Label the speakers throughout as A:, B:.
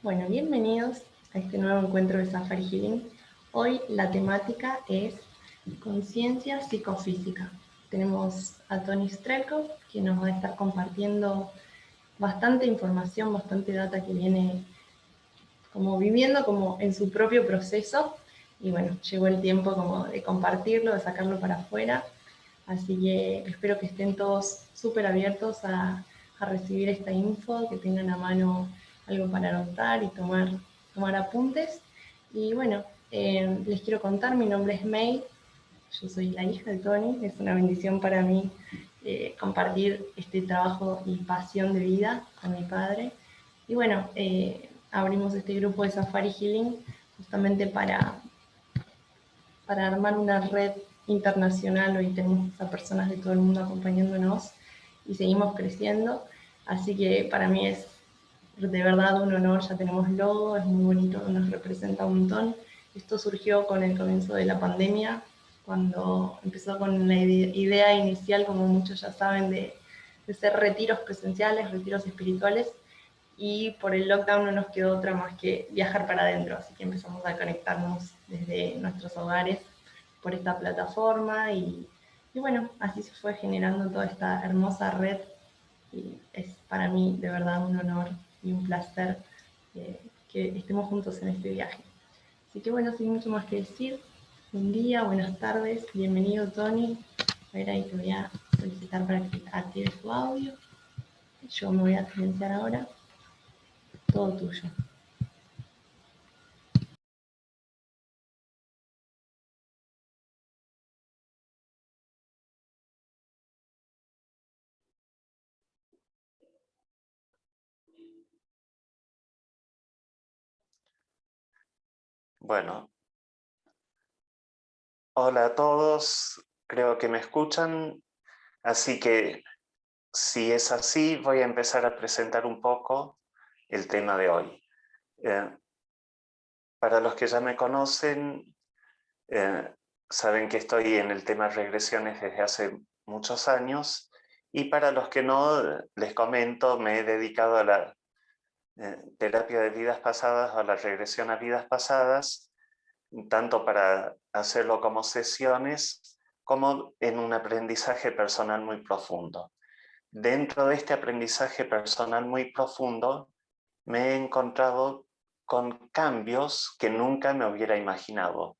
A: Bueno, bienvenidos a este nuevo encuentro de Safari Healing. Hoy la temática es conciencia psicofísica. Tenemos a Tony Strelkov, que nos va a estar compartiendo bastante información, bastante data que viene como viviendo como en su propio proceso. Y bueno, llegó el tiempo como de compartirlo, de sacarlo para afuera. Así que espero que estén todos súper abiertos a recibir esta info, que tengan a mano algo para anotar y tomar apuntes. Y bueno, les quiero contar, mi nombre es May, yo soy la hija de Tony, es una bendición para mí compartir este trabajo y pasión de vida con mi padre. Y bueno, abrimos este grupo de Safari Healing justamente para armar una red internacional. Hoy tenemos a personas de todo el mundo acompañándonos y seguimos creciendo. Así que para mí es de verdad un honor, ya tenemos logo, es muy bonito, nos representa un montón. Esto surgió con el comienzo de la pandemia, cuando empezó con la idea inicial, como muchos ya saben, de ser retiros presenciales, retiros espirituales, y por el lockdown no nos quedó otra más que viajar para adentro, así que empezamos a conectarnos desde nuestros hogares por esta plataforma y bueno, así se fue generando toda esta hermosa red y es para mí de verdad un honor y un placer que estemos juntos en este viaje. Así que bueno, sin mucho más que decir, buen día, buenas tardes, bienvenido Tony. A ver, ahí te voy a solicitar para que actives tu audio. Yo me voy a silenciar ahora. Todo tuyo.
B: Bueno, hola a todos, creo que me escuchan, así que si es así voy a empezar a presentar un poco el tema de hoy. Para los que ya me conocen, saben que estoy en el tema regresiones desde hace muchos años y para los que no, les comento, me he dedicado a la terapia de vidas pasadas o a la regresión a vidas pasadas, tanto para hacerlo como sesiones, como en un aprendizaje personal muy profundo. Dentro de este aprendizaje personal muy profundo, me he encontrado con cambios que nunca me hubiera imaginado.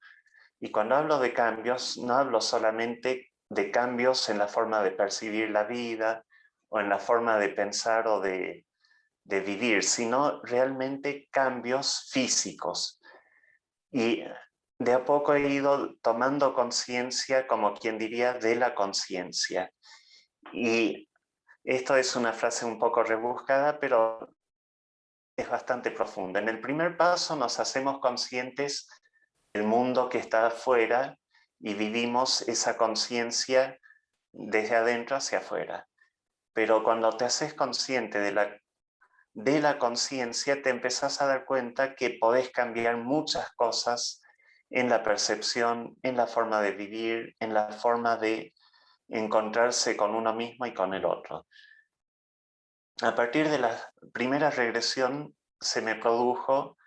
B: Y cuando hablo de cambios, no hablo solamente de cambios en la forma de percibir la vida o en la forma de pensar o de vivir, sino realmente cambios físicos. Y de a poco he ido tomando conciencia, como quien diría, de la conciencia. Y esto es una frase un poco rebuscada, pero es bastante profunda. En el primer paso nos hacemos conscientes del mundo que está afuera y vivimos esa conciencia desde adentro hacia afuera. Pero cuando te haces consciente de la conciencia, te empezás a dar cuenta que podés cambiar muchas cosas en la percepción, en la forma de vivir, en la forma de encontrarse con uno mismo y con el otro. A partir de la primera regresión se me produjo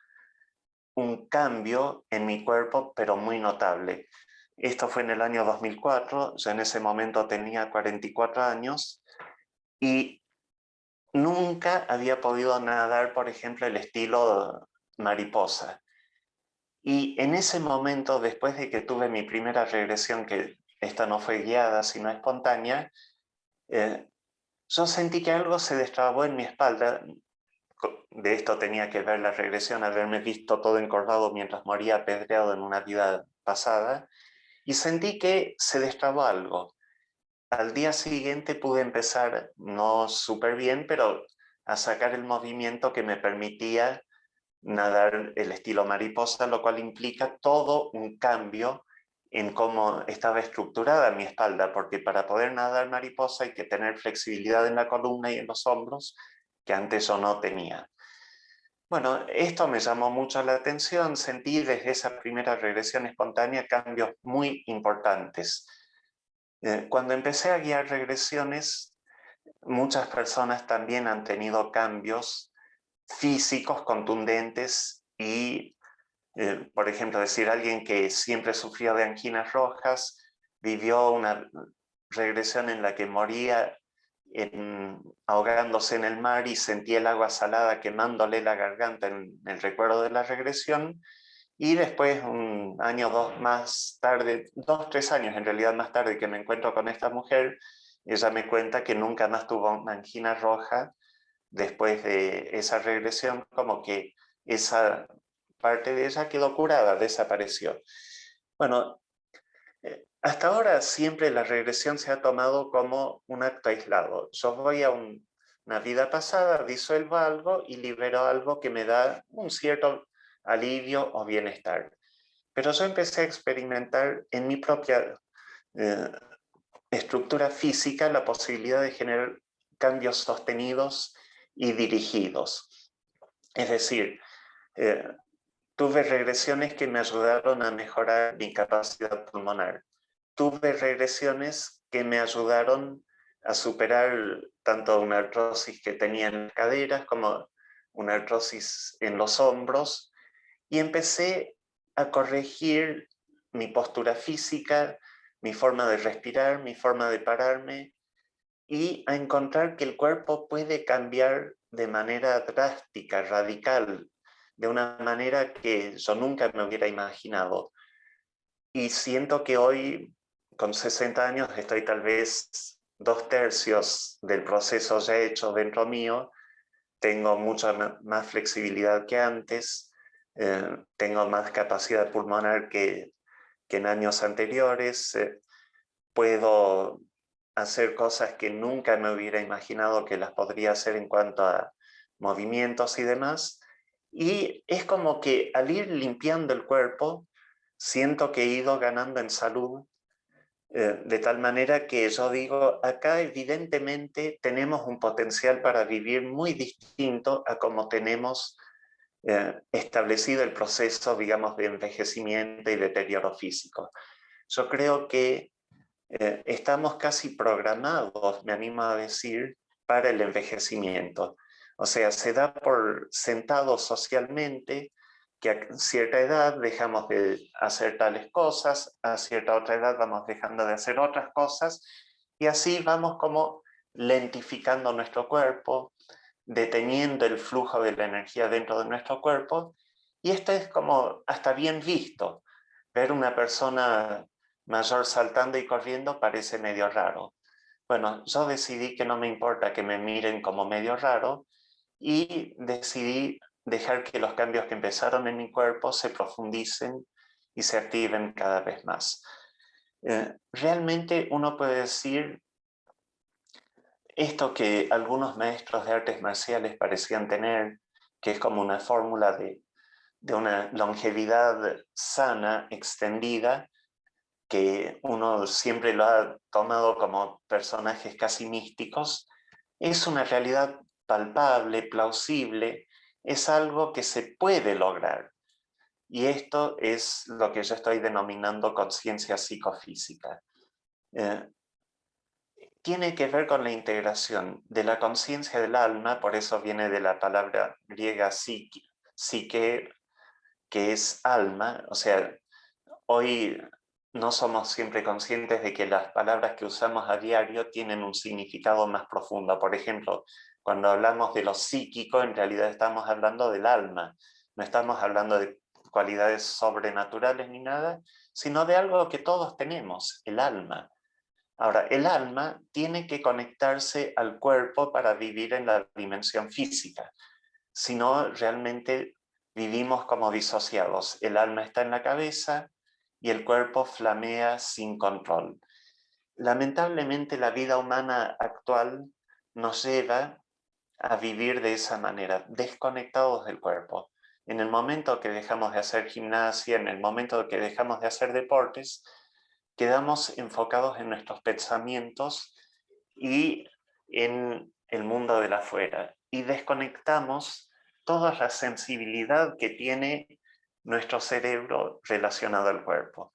B: un cambio en mi cuerpo, pero muy notable. Esto fue en el año 2004, yo en ese momento tenía 44 años y nunca había podido nadar, por ejemplo, el estilo mariposa. Y en ese momento, después de que tuve mi primera regresión, que esta no fue guiada, sino espontánea, yo sentí que algo se destrabó en mi espalda. De esto tenía que ver la regresión, haberme visto todo encorvado mientras moría apedreado en una vida pasada, y sentí que se destrabó algo. Al día siguiente pude empezar, no súper bien, pero a sacar el movimiento que me permitía nadar el estilo mariposa, lo cual implica todo un cambio en cómo estaba estructurada mi espalda, porque para poder nadar mariposa hay que tener flexibilidad en la columna y en los hombros, que antes yo no tenía. Bueno, esto me llamó mucho la atención, sentí desde esa primera regresión espontánea cambios muy importantes. Cuando empecé a guiar regresiones, muchas personas también han tenido cambios físicos contundentes y, por ejemplo, decir alguien que siempre sufrió de anginas rojas, vivió una regresión en la que moría ahogándose en el mar y sentía el agua salada quemándole la garganta en el recuerdo de la regresión, y después un año o dos más tarde, 2-3 años en realidad más tarde que me encuentro con esta mujer, ella me cuenta que nunca más tuvo una angina roja después de esa regresión, como que esa parte de ella quedó curada, desapareció. Bueno, hasta ahora siempre la regresión se ha tomado como un acto aislado. Yo voy a una vida pasada, disuelvo algo y libero algo que me da un cierto alivio o bienestar. Pero yo empecé a experimentar en mi propia estructura física la posibilidad de generar cambios sostenidos y dirigidos. Es decir, tuve regresiones que me ayudaron a mejorar mi capacidad pulmonar. Tuve regresiones que me ayudaron a superar tanto una artrosis que tenía en las caderas como una artrosis en los hombros, y empecé a corregir mi postura física, mi forma de respirar, mi forma de pararme, y a encontrar que el cuerpo puede cambiar de manera drástica, radical, de una manera que yo nunca me hubiera imaginado. Y siento que hoy, con 60 años, estoy tal vez 2/3 del proceso ya hecho dentro mío. Tengo mucha más flexibilidad que antes, tengo más capacidad pulmonar que en años anteriores, puedo hacer cosas que nunca me hubiera imaginado que las podría hacer en cuanto a movimientos y demás. Y es como que al ir limpiando el cuerpo, siento que he ido ganando en salud, de tal manera que yo digo, acá evidentemente tenemos un potencial para vivir muy distinto a como tenemos establecido el proceso, digamos, de envejecimiento y deterioro físico. Yo creo que estamos casi programados, me animo a decir, para el envejecimiento. O sea, se da por sentado socialmente que a cierta edad dejamos de hacer tales cosas, a cierta otra edad vamos dejando de hacer otras cosas, y así vamos como lentificando nuestro cuerpo, deteniendo el flujo de la energía dentro de nuestro cuerpo, y esto es como hasta bien visto. Ver una persona mayor saltando y corriendo parece medio raro. Bueno, yo decidí que no me importa que me miren como medio raro, y decidí dejar que los cambios que empezaron en mi cuerpo se profundicen y se activen cada vez más. Realmente uno puede decir esto que algunos maestros de artes marciales parecían tener, que es como una fórmula de una longevidad sana, extendida, que uno siempre lo ha tomado como personajes casi místicos, es una realidad palpable, plausible, es algo que se puede lograr. Y esto es lo que yo estoy denominando conciencia psicofísica. Tiene que ver con la integración de la conciencia del alma, por eso viene de la palabra griega psique, que es alma. O sea, hoy no somos siempre conscientes de que las palabras que usamos a diario tienen un significado más profundo. Por ejemplo, cuando hablamos de lo psíquico, en realidad estamos hablando del alma. No estamos hablando de cualidades sobrenaturales ni nada, sino de algo que todos tenemos, el alma. Ahora, el alma tiene que conectarse al cuerpo para vivir en la dimensión física. Si no, realmente vivimos como disociados. El alma está en la cabeza y el cuerpo flamea sin control. Lamentablemente, la vida humana actual nos lleva a vivir de esa manera, desconectados del cuerpo. En el momento que dejamos de hacer gimnasia, en el momento que dejamos de hacer deportes, quedamos enfocados en nuestros pensamientos y en el mundo de la afuera, y desconectamos toda la sensibilidad que tiene nuestro cerebro relacionado al cuerpo.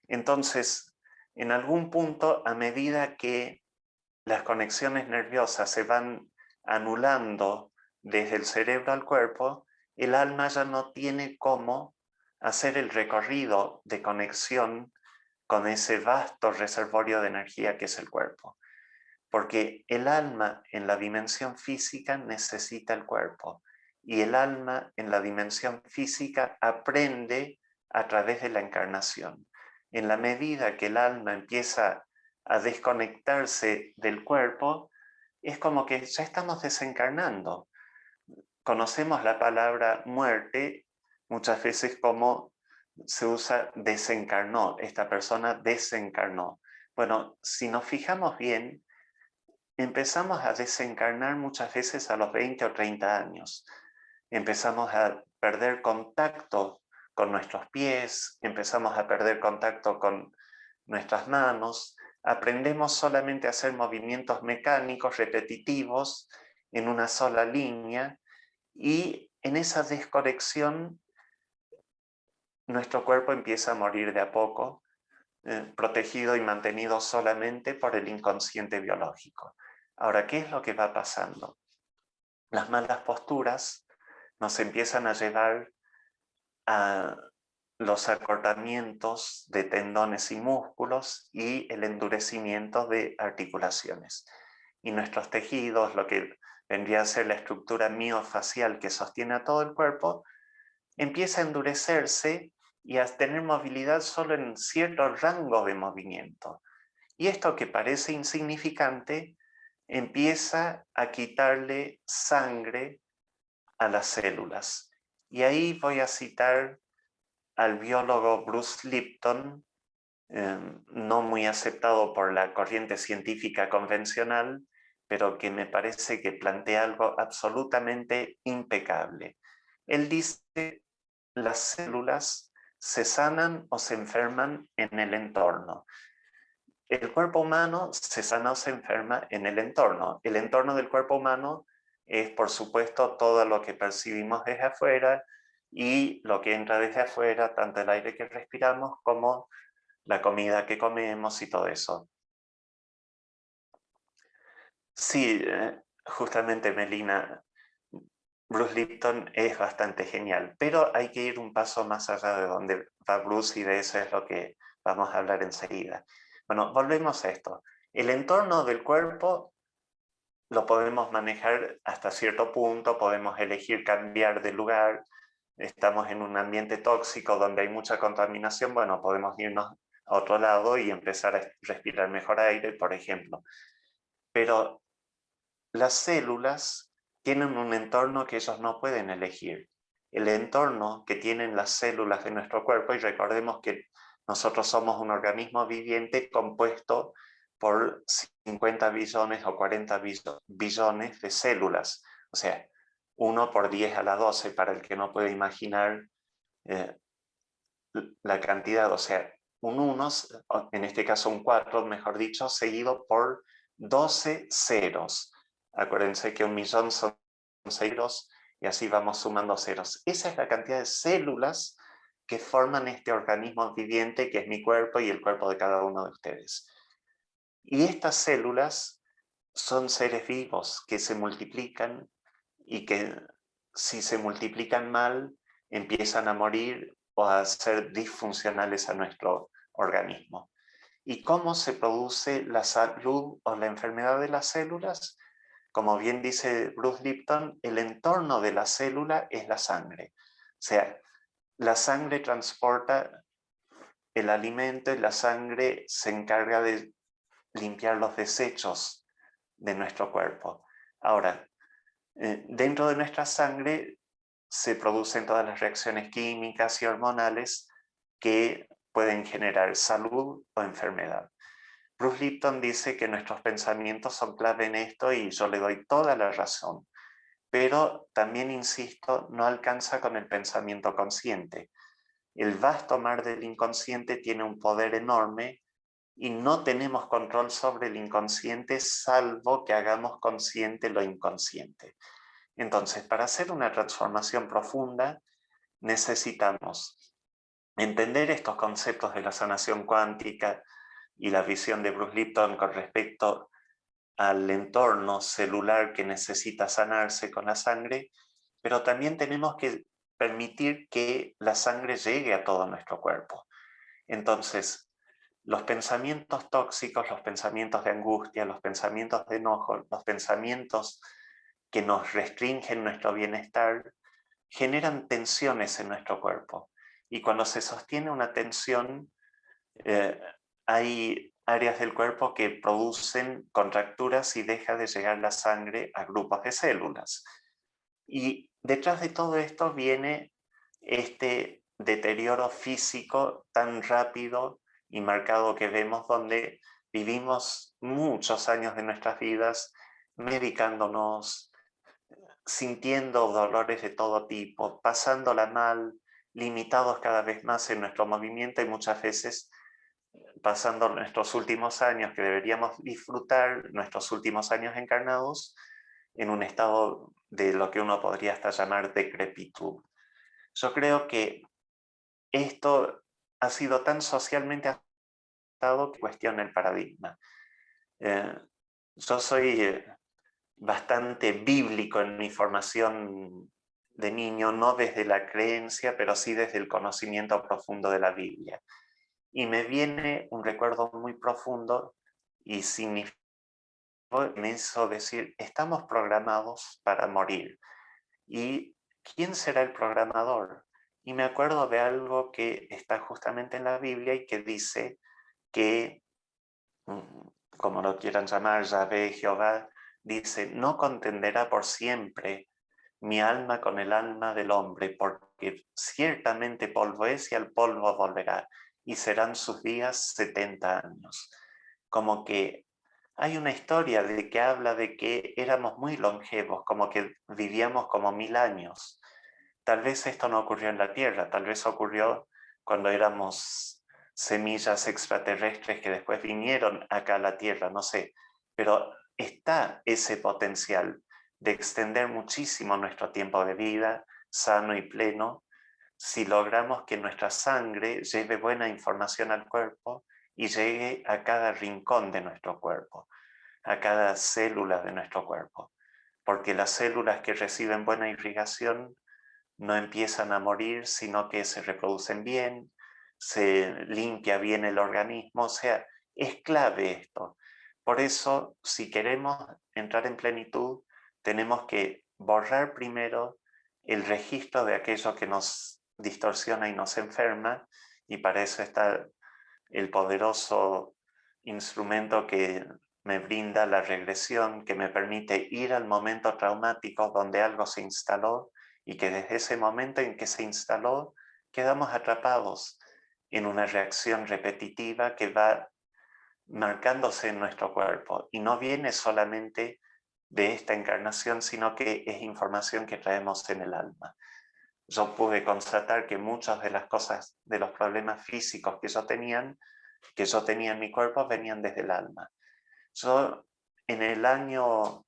B: Entonces, en algún punto, a medida que las conexiones nerviosas se van anulando desde el cerebro al cuerpo, el alma ya no tiene cómo hacer el recorrido de conexión con ese vasto reservorio de energía que es el cuerpo. Porque el alma en la dimensión física necesita el cuerpo y el alma en la dimensión física aprende a través de la encarnación. En la medida que el alma empieza a desconectarse del cuerpo, es como que ya estamos desencarnando. Conocemos la palabra muerte muchas veces como se usa desencarnó, esta persona desencarnó. Bueno, si nos fijamos bien, empezamos a desencarnar muchas veces a los 20 o 30 años. Empezamos a perder contacto con nuestros pies, empezamos a perder contacto con nuestras manos, aprendemos solamente a hacer movimientos mecánicos repetitivos en una sola línea y en esa desconexión nuestro cuerpo empieza a morir de a poco, protegido y mantenido solamente por el inconsciente biológico. Ahora, ¿qué es lo que va pasando? Las malas posturas nos empiezan a llevar a los acortamientos de tendones y músculos y el endurecimiento de articulaciones. Y nuestros tejidos, lo que vendría a ser la estructura miofacial que sostiene a todo el cuerpo, empieza a endurecerse y a tener movilidad solo en cierto rango de movimiento. Y esto que parece insignificante empieza a quitarle sangre a las células. Y ahí voy a citar al biólogo Bruce Lipton, no muy aceptado por la corriente científica convencional, pero que me parece que plantea algo absolutamente impecable. Él dice, las células se sanan o se enferman en el entorno. El cuerpo humano se sana o se enferma en el entorno. El entorno del cuerpo humano es, por supuesto, todo lo que percibimos desde afuera y lo que entra desde afuera, tanto el aire que respiramos como la comida que comemos y todo eso. Sí, justamente Melina, Bruce Lipton es bastante genial, pero hay que ir un paso más allá de donde va Bruce y de eso es lo que vamos a hablar enseguida. Bueno, volvemos a esto. El entorno del cuerpo lo podemos manejar hasta cierto punto, podemos elegir cambiar de lugar, estamos en un ambiente tóxico donde hay mucha contaminación, bueno, podemos irnos a otro lado y empezar a respirar mejor aire, por ejemplo. Pero las células tienen un entorno que ellos no pueden elegir. El entorno que tienen las células de nuestro cuerpo, y recordemos que nosotros somos un organismo viviente compuesto por 50 billones o 40 billones de células. O sea, 1 por 10 a la 12, para el que no puede imaginar eh, la cantidad, o sea, un 1, en este caso un 4, mejor dicho, seguido por 12 ceros. Acuérdense que 1.000.000 son ceros y así vamos sumando ceros. Esa es la cantidad de células que forman este organismo viviente que es mi cuerpo y el cuerpo de cada uno de ustedes. Y estas células son seres vivos que se multiplican y que si se multiplican mal empiezan a morir o a ser disfuncionales a nuestro organismo. ¿Y cómo se produce la salud o la enfermedad de las células? Como bien dice Bruce Lipton, el entorno de la célula es la sangre. O sea, la sangre transporta el alimento y la sangre se encarga de limpiar los desechos de nuestro cuerpo. Ahora, dentro de nuestra sangre se producen todas las reacciones químicas y hormonales que pueden generar salud o enfermedad. Bruce Lipton dice que nuestros pensamientos son clave en esto y yo le doy toda la razón. Pero también, insisto, no alcanza con el pensamiento consciente. El vasto mar del inconsciente tiene un poder enorme y no tenemos control sobre el inconsciente salvo que hagamos consciente lo inconsciente. Entonces, para hacer una transformación profunda, necesitamos entender estos conceptos de la sanación cuántica y la visión de Bruce Lipton con respecto al entorno celular que necesita sanarse con la sangre, pero también tenemos que permitir que la sangre llegue a todo nuestro cuerpo. Entonces, los pensamientos tóxicos, los pensamientos de angustia, los pensamientos de enojo, los pensamientos que nos restringen nuestro bienestar, generan tensiones en nuestro cuerpo. Y cuando se sostiene una tensión, hay áreas del cuerpo que producen contracturas y deja de llegar la sangre a grupos de células. Y detrás de todo esto viene este deterioro físico tan rápido y marcado que vemos, donde vivimos muchos años de nuestras vidas medicándonos, sintiendo dolores de todo tipo, pasándola mal, limitados cada vez más en nuestro movimiento y muchas veces pasando nuestros últimos años que deberíamos disfrutar, nuestros últimos años encarnados, en un estado de lo que uno podría hasta llamar decrepitud. Yo creo que esto ha sido tan socialmente aceptado que cuestiona el paradigma. Yo soy bastante bíblico en mi formación de niño, no desde la creencia, pero sí desde el conocimiento profundo de la Biblia. Y me viene un recuerdo muy profundo y significativo, me hizo decir, estamos programados para morir. ¿Y quién será el programador? Y me acuerdo de algo que está justamente en la Biblia y que dice que, como lo quieran llamar, Yahvé, Jehová, dice, no contenderá por siempre mi alma con el alma del hombre, porque ciertamente polvo es y al polvo volverá, y serán sus días 70 años. Como que hay una historia de que habla de que éramos muy longevos, como que vivíamos como 1000 años. Tal vez esto no ocurrió en la Tierra, tal vez ocurrió cuando éramos semillas extraterrestres que después vinieron acá a la Tierra, no sé. Pero está ese potencial de extender muchísimo nuestro tiempo de vida, sano y pleno, si logramos que nuestra sangre lleve buena información al cuerpo y llegue a cada rincón de nuestro cuerpo, a cada célula de nuestro cuerpo. Porque las células que reciben buena irrigación no empiezan a morir, sino que se reproducen bien, se limpia bien el organismo, o sea, es clave esto. Por eso, si queremos entrar en plenitud, tenemos que borrar primero el registro de aquello que nos distorsiona y nos enferma, y para eso está el poderoso instrumento que me brinda la regresión, que me permite ir al momento traumático donde algo se instaló y que desde ese momento en que se instaló quedamos atrapados en una reacción repetitiva que va marcándose en nuestro cuerpo y no viene solamente de esta encarnación, sino que es información que traemos en el alma. Yo pude constatar que muchas de las cosas, de los problemas físicos que yo tenía en mi cuerpo, venían desde el alma. Yo en el año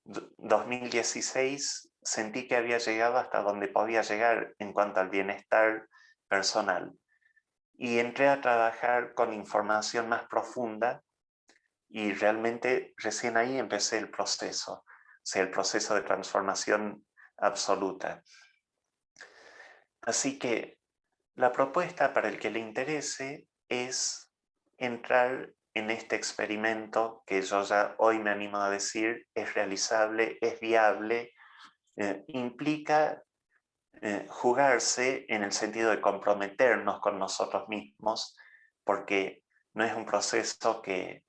B: 2016 sentí que había llegado hasta donde podía llegar en cuanto al bienestar personal y entré a trabajar con información más profunda y realmente recién ahí empecé el proceso, o sea, el proceso de transformación absoluta. Así que la propuesta para el que le interese es entrar en este experimento que yo ya hoy me animo a decir es realizable, es viable, implica jugarse en el sentido de comprometernos con nosotros mismos, porque no es un proceso que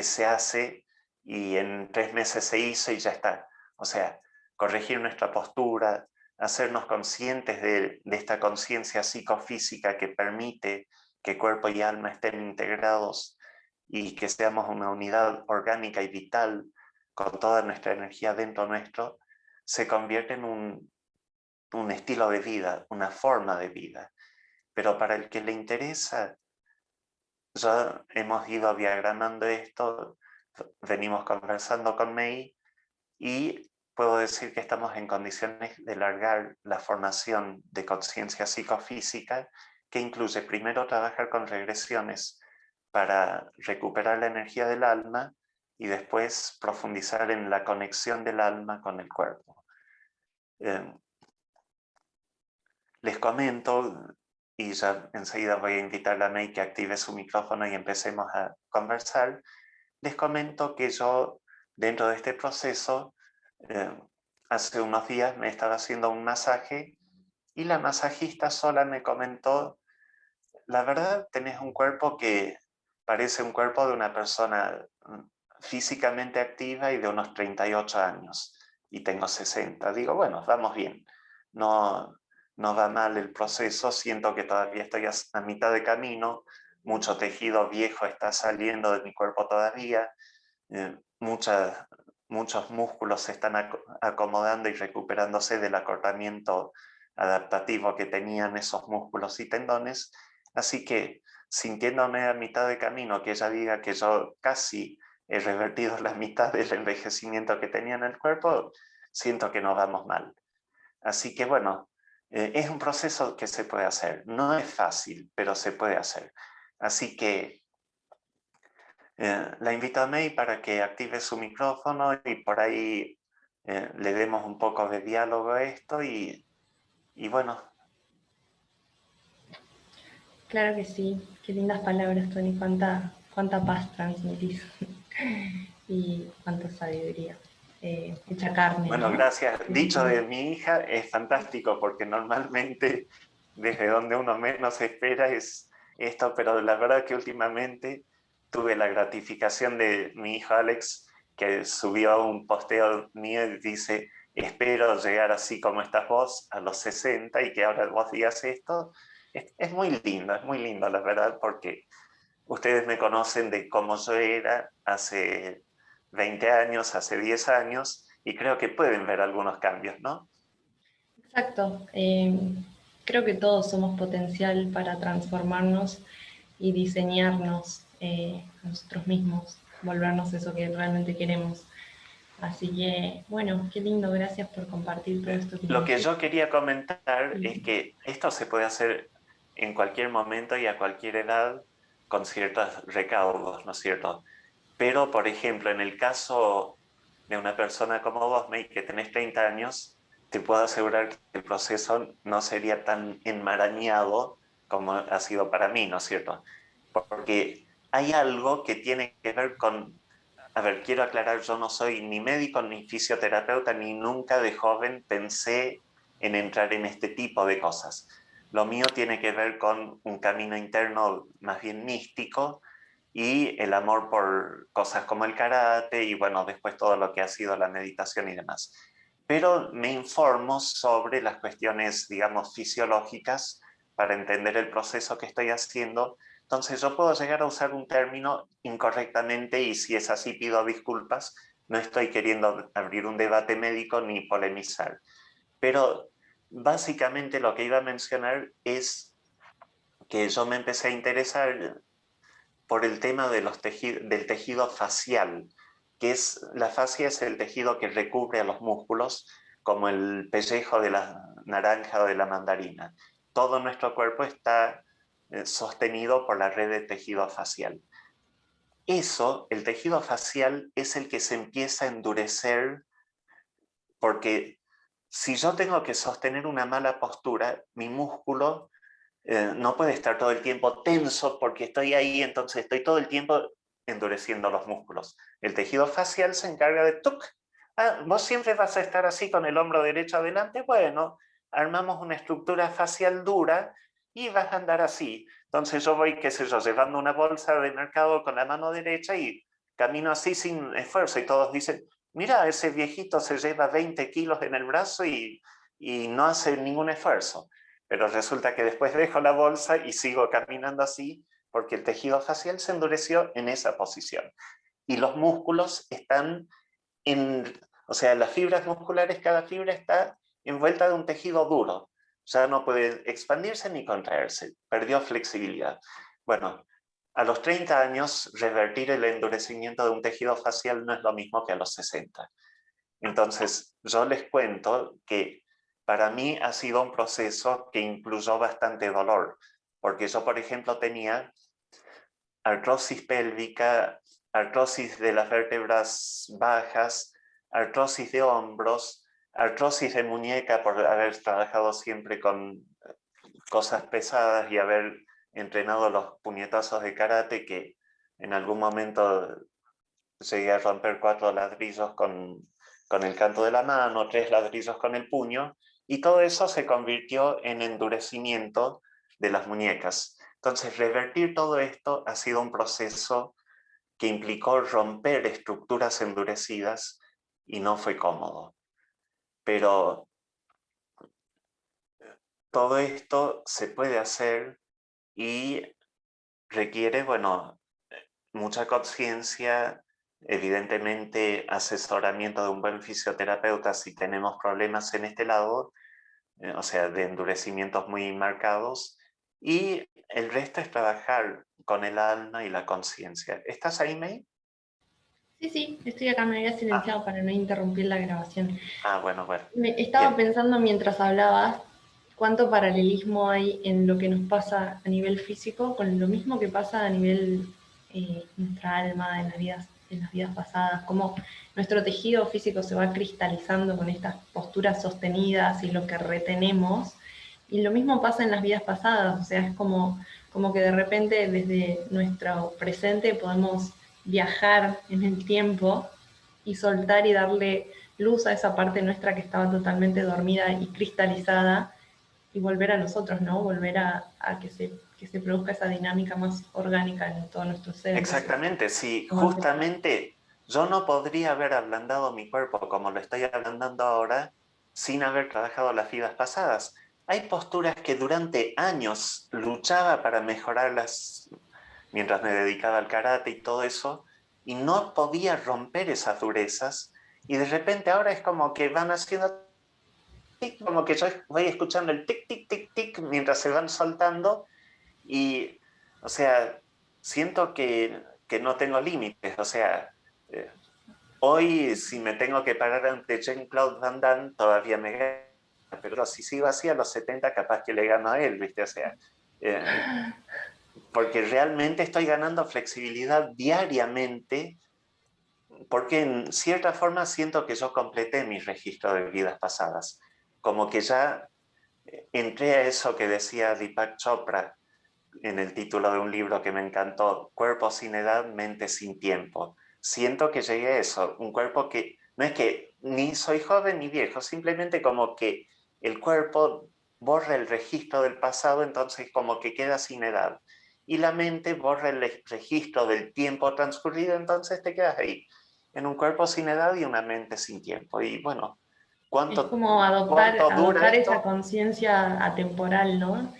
B: se hace y en 3 meses se hizo y ya está. O sea, corregir nuestra postura, hacernos conscientes de esta conciencia psicofísica que permite que cuerpo y alma estén integrados y que seamos una unidad orgánica y vital con toda nuestra energía dentro nuestro, se convierte en un estilo de vida, una forma de vida. Pero para el que le interesa, ya hemos ido diagramando esto, venimos conversando con Mei y puedo decir que estamos en condiciones de largar la formación de conciencia psicofísica, que incluye primero trabajar con regresiones para recuperar la energía del alma y después profundizar en la conexión del alma con el cuerpo. Les comento, y ya enseguida voy a invitar a May que active su micrófono y empecemos a conversar. Les comento que yo, dentro de este proceso, hace unos días me estaba haciendo un masaje y la masajista sola me comentó: la verdad, tenés un cuerpo que parece un cuerpo de una persona físicamente activa y de unos 38 años, y tengo 60. Digo, bueno, vamos bien, no, no va mal el proceso, siento que todavía estoy a mitad de camino, mucho tejido viejo está saliendo de mi cuerpo todavía, muchos músculos se están acomodando y recuperándose del acortamiento adaptativo que tenían esos músculos y tendones, así que sintiéndome a mitad de camino, que ella diga que yo casi he revertido la mitad del envejecimiento que tenía en el cuerpo, siento que no vamos mal. Así que bueno, es un proceso que se puede hacer. No es fácil, pero se puede hacer. Así que la invito a May para que active su micrófono y por ahí le demos un poco de diálogo a esto y bueno.
A: Claro que sí, qué lindas palabras, Tony, cuánta paz transmitís y cuánta sabiduría, hecha carne,
B: Bueno,
A: ¿no?
B: gracias.
A: Qué
B: Dicho
A: lindo.
B: de mi hija, es fantástico porque normalmente desde donde uno menos espera es esto, pero la verdad que últimamente tuve la gratificación de mi hijo Alex, que subió un posteo mío y dice: espero llegar así como estás vos a los 60 y que ahora vos digas esto. Es muy lindo la verdad, porque ustedes me conocen de cómo yo era hace 20 años, hace 10 años, y creo que pueden ver algunos cambios, ¿no?
A: Exacto. Creo que todos somos potencial para transformarnos y diseñarnos a nosotros mismos, volvernos eso que realmente queremos. Así que, bueno, qué lindo, gracias por compartir todo esto que
B: Lo que
A: dijiste.
B: yo quería comentar
A: Y
B: es que esto se puede hacer en cualquier momento y a cualquier edad con ciertos recaudos, ¿no es cierto? Pero, por ejemplo, en el caso de una persona como vos, May, que tenés 30 años, te puedo asegurar que el proceso no sería tan enmarañado como ha sido para mí, ¿no es cierto? Porque hay algo que tiene que ver con... A ver, quiero aclarar, yo no soy ni médico ni fisioterapeuta, ni nunca de joven pensé en entrar en este tipo de cosas. Lo mío tiene que ver con un camino interno más bien místico, y el amor por cosas como el karate y bueno, después todo lo que ha sido la meditación y demás. Pero me informo sobre las cuestiones, digamos, fisiológicas para entender el proceso que estoy haciendo. Entonces yo puedo llegar a usar un término incorrectamente y si es así pido disculpas. No estoy queriendo abrir un debate médico ni polemizar. Pero básicamente lo que iba a mencionar es que yo me empecé a interesar por el tema de del tejido facial, que es, la fascia es el tejido que recubre a los músculos, como el pellejo de la naranja o de la mandarina. Todo nuestro cuerpo está sostenido por la red de tejido facial. Eso, el tejido facial, es el que se empieza a endurecer porque si yo tengo que sostener una mala postura, mi músculo no puede estar todo el tiempo tenso porque estoy ahí, entonces estoy todo el tiempo endureciendo los músculos. El tejido facial se encarga de ¡tuc! Ah, vos siempre vas a estar así con el hombro derecho adelante, bueno, armamos una estructura facial dura y vas a andar así. Entonces yo voy, qué sé yo, llevando una bolsa de mercado con la mano derecha y camino así sin esfuerzo y todos dicen: mira, ese viejito se lleva 20 kilos en el brazo y no hace ningún esfuerzo. Pero resulta que después dejo la bolsa y sigo caminando así porque el tejido facial se endureció en esa posición. Y los músculos están o sea, las fibras musculares, cada fibra está envuelta de un tejido duro. Ya no puede expandirse ni contraerse, perdió flexibilidad. Bueno, a los 30 años, revertir el endurecimiento de un tejido facial no es lo mismo que a los 60. Entonces, yo les cuento que para mí ha sido un proceso que incluyó bastante dolor, porque yo, por ejemplo, tenía artrosis pélvica artrosis de las vértebras bajas, artrosis de hombros, artrosis de muñeca por haber trabajado siempre con cosas pesadas y haber entrenado los puñetazos de karate, que en algún momento llegué a romper 4 ladrillos con el canto de la mano, 3 ladrillos con el puño, y todo eso se convirtió en endurecimiento de las muñecas. Entonces, revertir todo esto ha sido un proceso que implicó romper estructuras endurecidas y no fue cómodo. Pero todo esto se puede hacer y requiere, bueno, mucha conciencia, evidentemente asesoramiento de un buen fisioterapeuta si tenemos problemas en este lado, o sea, de endurecimientos muy marcados, y el resto es trabajar con el alma y la conciencia. ¿Estás ahí, May?
A: Sí, sí, estoy acá, me había silenciado para no interrumpir la grabación.
B: Bueno, bueno.
A: Estaba
B: Bien.
A: pensando mientras hablabas cuánto paralelismo hay en lo que nos pasa a nivel físico con lo mismo que pasa a nivel nuestra alma en las vidas pasadas, cómo nuestro tejido físico se va cristalizando con estas posturas sostenidas y lo que retenemos, y lo mismo pasa en las vidas pasadas, o sea, es como que de repente desde nuestro presente podemos viajar en el tiempo y soltar y darle luz a esa parte nuestra que estaba totalmente dormida y cristalizada y volver a nosotros, ¿no? Volver a que se produzca esa dinámica más orgánica en todo nuestro ser. Entonces,
B: Exactamente, sí, justamente yo no podría haber ablandado mi cuerpo como lo estoy ablandando ahora sin haber trabajado las vidas pasadas. Hay posturas que durante años luchaba para mejorarlas mientras me dedicaba al karate y todo eso, y no podía romper esas durezas, y de repente ahora es como que van haciendo tic, como que yo voy escuchando el tic, tic, tic, tic mientras se van soltando, y, o sea, siento que no tengo límites, o sea, eh, hoy si me tengo que parar ante Jean-Claude Van Damme todavía me gana, pero si sigo así a los 70 capaz que le gano a él, ¿viste? O sea, porque realmente estoy ganando flexibilidad diariamente, porque en cierta forma siento que yo completé mi registro de vidas pasadas, como que ya entré a eso que decía Deepak Chopra en el título de un libro que me encantó, Cuerpo sin edad, mente sin tiempo. Siento que llegué a eso, un cuerpo que no es que ni soy joven ni viejo, simplemente como que el cuerpo borra el registro del pasado, entonces como que queda sin edad. Y la mente borra el registro del tiempo transcurrido, entonces te quedas ahí, en un cuerpo sin edad y una mente sin tiempo. Y bueno,
A: es
B: ¿cuánto,
A: como
B: cuánto dura
A: adoptar esa
B: esto?
A: conciencia atemporal, ¿no?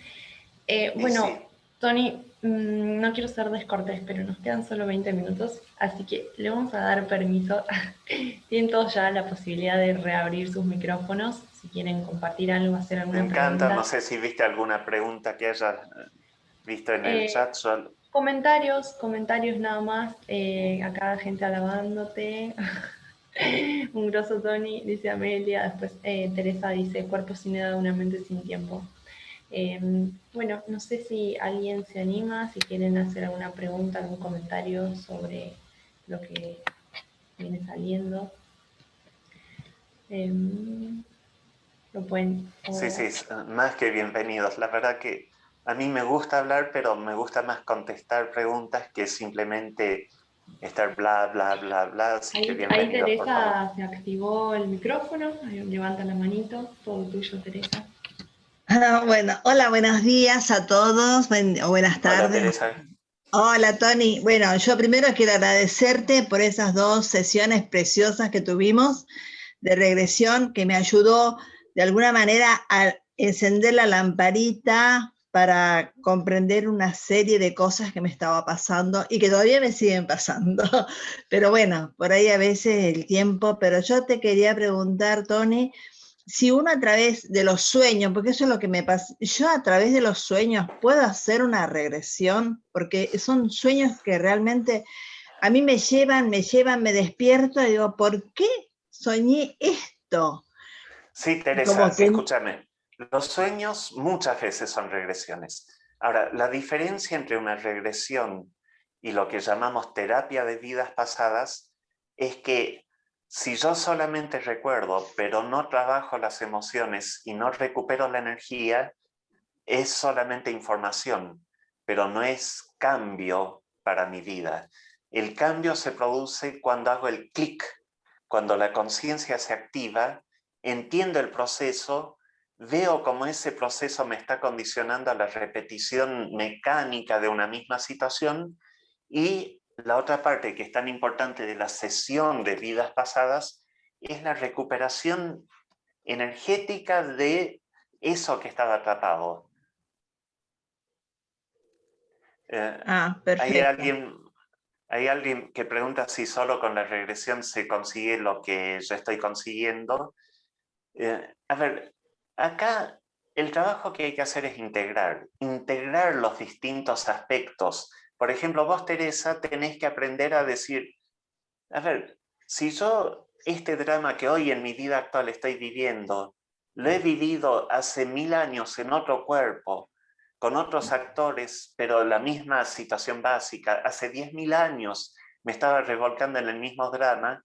B: Y
A: Bueno,
B: sí,
A: Tony, no quiero ser descortés, pero nos quedan solo 20 minutos, así que le vamos a dar permiso. Tienen todos ya la posibilidad de reabrir sus micrófonos, si quieren compartir algo, hacer
B: me
A: alguna
B: encanta, no
A: pregunta.
B: sé si viste alguna pregunta que hayas visto en el
A: Eh,
B: chat.
A: comentarios nada más. Acá gente alabándote. Un grosso Tony, dice Amelia. Después Teresa dice, cuerpo sin edad, una mente sin tiempo. Bueno, no sé si alguien se anima, si quieren hacer alguna pregunta, algún comentario sobre lo que viene saliendo. Lo pueden...
B: Sí, sí, más que bienvenidos. La verdad que a mí me gusta hablar, pero me gusta más contestar preguntas que simplemente estar bla, bla, bla, bla. Así que
A: Ahí
B: bienvenidos, por favor.
A: Teresa se activó el micrófono, ahí levanta la manito, todo tuyo Teresa.
C: Bueno, hola, buenos días a todos, o buenas
B: Hola,
C: tardes.
B: Teresa.
C: Hola, Tony. Bueno, yo primero quiero agradecerte por esas 2 sesiones preciosas que tuvimos de regresión, que me ayudó de alguna manera a encender la lamparita para comprender una serie de cosas que me estaba pasando y que todavía me siguen pasando. Pero bueno, por ahí a veces el tiempo, pero yo te quería preguntar, Tony, si uno a través de los sueños, porque eso es lo que me pasa, yo a través de los sueños puedo hacer una regresión, porque son sueños que realmente a mí me despierto y digo, ¿por qué soñé esto?
B: Sí,
C: Como
B: Teresa,
C: que
B: escúchame. Los sueños muchas veces son regresiones. Ahora, la diferencia entre una regresión y lo que llamamos terapia de vidas pasadas es que si yo solamente recuerdo, pero no trabajo las emociones y no recupero la energía, es solamente información, pero no es cambio para mi vida. El cambio se produce cuando hago el clic, cuando la conciencia se activa, entiendo el proceso, veo cómo ese proceso me está condicionando a la repetición mecánica de una misma situación, y la otra parte que es tan importante de la sesión de vidas pasadas es la recuperación energética de eso que estaba atrapado. Hay
C: Perfecto.
B: alguien que pregunta si solo con la regresión se consigue lo que yo estoy consiguiendo. A ver, acá el trabajo que hay que hacer es integrar los distintos aspectos. Por ejemplo, vos, Teresa, tenés que aprender a decir, a ver, si yo este drama que hoy en mi vida actual estoy viviendo, lo he vivido hace 1000 años en otro cuerpo, con otros actores, pero la misma situación básica, hace 10.000 años me estaba revolcando en el mismo drama,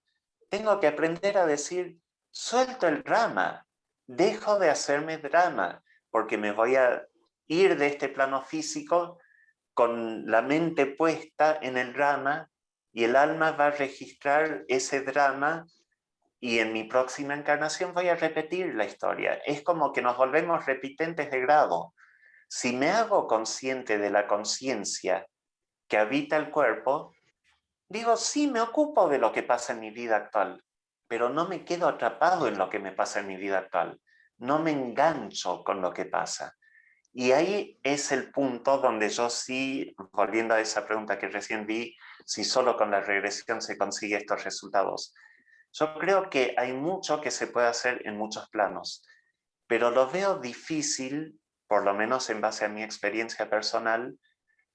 B: tengo que aprender a decir, suelto el drama, dejo de hacerme drama, porque me voy a ir de este plano físico con la mente puesta en el drama, y el alma va a registrar ese drama, y en mi próxima encarnación voy a repetir la historia. Es como que nos volvemos repitentes de grado. Si me hago consciente de la conciencia que habita el cuerpo, digo, sí, me ocupo de lo que pasa en mi vida actual, pero no me quedo atrapado en lo que me pasa en mi vida actual. No me engancho con lo que pasa. Y ahí es el punto donde yo sí, volviendo a esa pregunta que recién vi, si solo con la regresión se consigue estos resultados. Yo creo que hay mucho que se puede hacer en muchos planos, pero lo veo difícil, por lo menos en base a mi experiencia personal,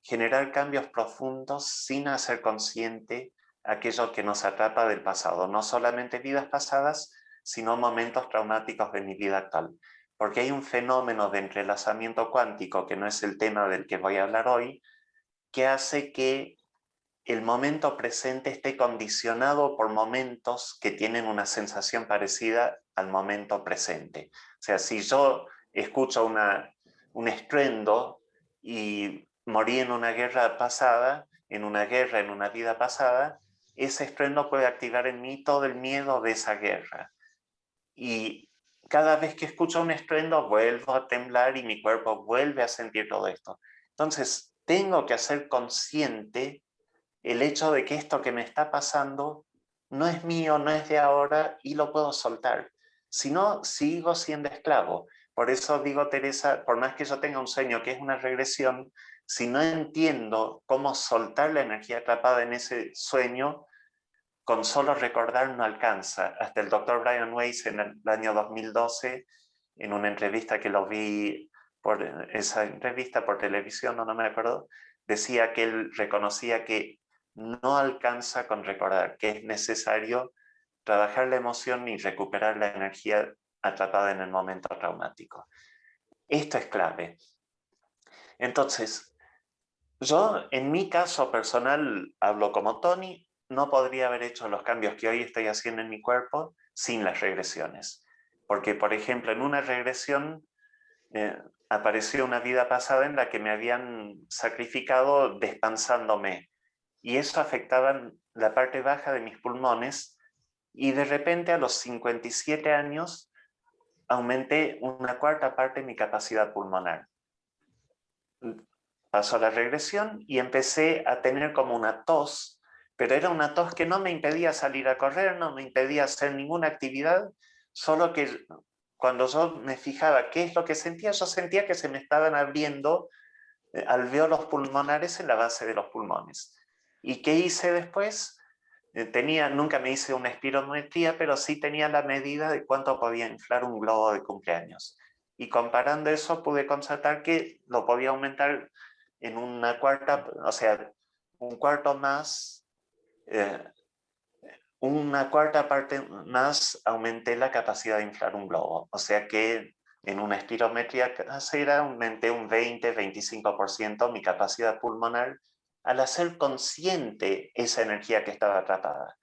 B: generar cambios profundos sin hacer consciente aquello que nos atrapa del pasado, no solamente vidas pasadas, sino momentos traumáticos de mi vida actual. Porque hay un fenómeno de entrelazamiento cuántico, que no es el tema del que voy a hablar hoy, que hace que el momento presente esté condicionado por momentos que tienen una sensación parecida al momento presente. O sea, si yo escucho un estruendo y morí en una guerra pasada, en una vida pasada, ese estruendo puede activar en mí todo el miedo de esa guerra. Y cada vez que escucho un estruendo vuelvo a temblar y mi cuerpo vuelve a sentir todo esto. Entonces, tengo que hacer consciente el hecho de que esto que me está pasando no es mío, no es de ahora, y lo puedo soltar. Si no, sigo siendo esclavo. Por eso digo, Teresa, por más que yo tenga un sueño que es una regresión, si no entiendo cómo soltar la energía atrapada en ese sueño, con solo recordar no alcanza. Hasta el doctor Brian Weiss en el año 2012, en una entrevista que lo vi, por esa entrevista por televisión, no me acuerdo, decía que él reconocía que no alcanza con recordar, que es necesario trabajar la emoción y recuperar la energía atrapada en el momento traumático. Esto es clave. Entonces, yo en mi caso personal, hablo como Tony, no podría haber hecho los cambios que hoy estoy haciendo en mi cuerpo sin las regresiones. Porque, por ejemplo, en una regresión apareció una vida pasada en la que me habían sacrificado despansándome, y eso afectaba la parte baja de mis pulmones, y de repente a los 57 años aumenté una cuarta parte de mi capacidad pulmonar. Pasó la regresión y empecé a tener como una tos, pero era una tos que no me impedía salir a correr, no me impedía hacer ninguna actividad, solo que cuando yo me fijaba qué es lo que sentía, yo sentía que se me estaban abriendo alvéolos pulmonares en la base de los pulmones. ¿Y qué hice después? Nunca me hice una espirometría, pero sí tenía la medida de cuánto podía inflar un globo de cumpleaños. Y comparando eso pude constatar que lo podía aumentar en una cuarta, o sea, un cuarto más, una cuarta parte más aumenté la capacidad de inflar un globo. O sea que en una espirometría casera aumenté un 20-25% mi capacidad pulmonar al hacer consciente esa energía que estaba atrapada.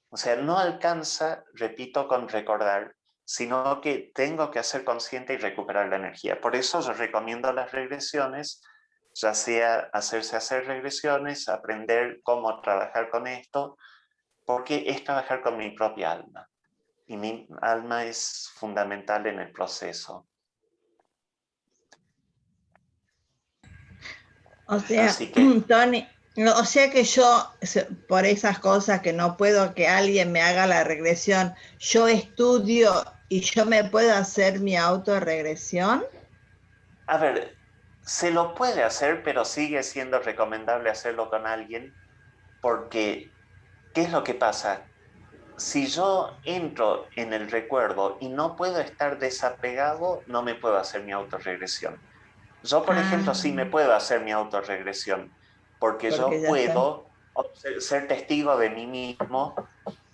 B: O sea, no alcanza, repito, con recordar, sino que tengo que hacer consciente y recuperar la energía. Por eso yo recomiendo las regresiones, ya sea hacer regresiones, aprender cómo trabajar con esto, porque es trabajar con mi propia alma. Y mi alma es fundamental en el proceso.
C: O sea,
B: Así que,
C: Tony, o sea que yo, por esas cosas que no puedo que alguien me haga la regresión, yo estudio y yo me puedo hacer mi autorregresión.
B: a ver, se lo puede hacer, pero sigue siendo recomendable hacerlo con alguien, porque, ¿qué es lo que pasa? Si yo entro en el recuerdo y no puedo estar desapegado, no me puedo hacer mi autorregresión. Yo, por ejemplo, sí me puedo hacer mi autorregresión, porque
C: Porque
B: yo
C: ya está.
B: puedo ser testigo de mí mismo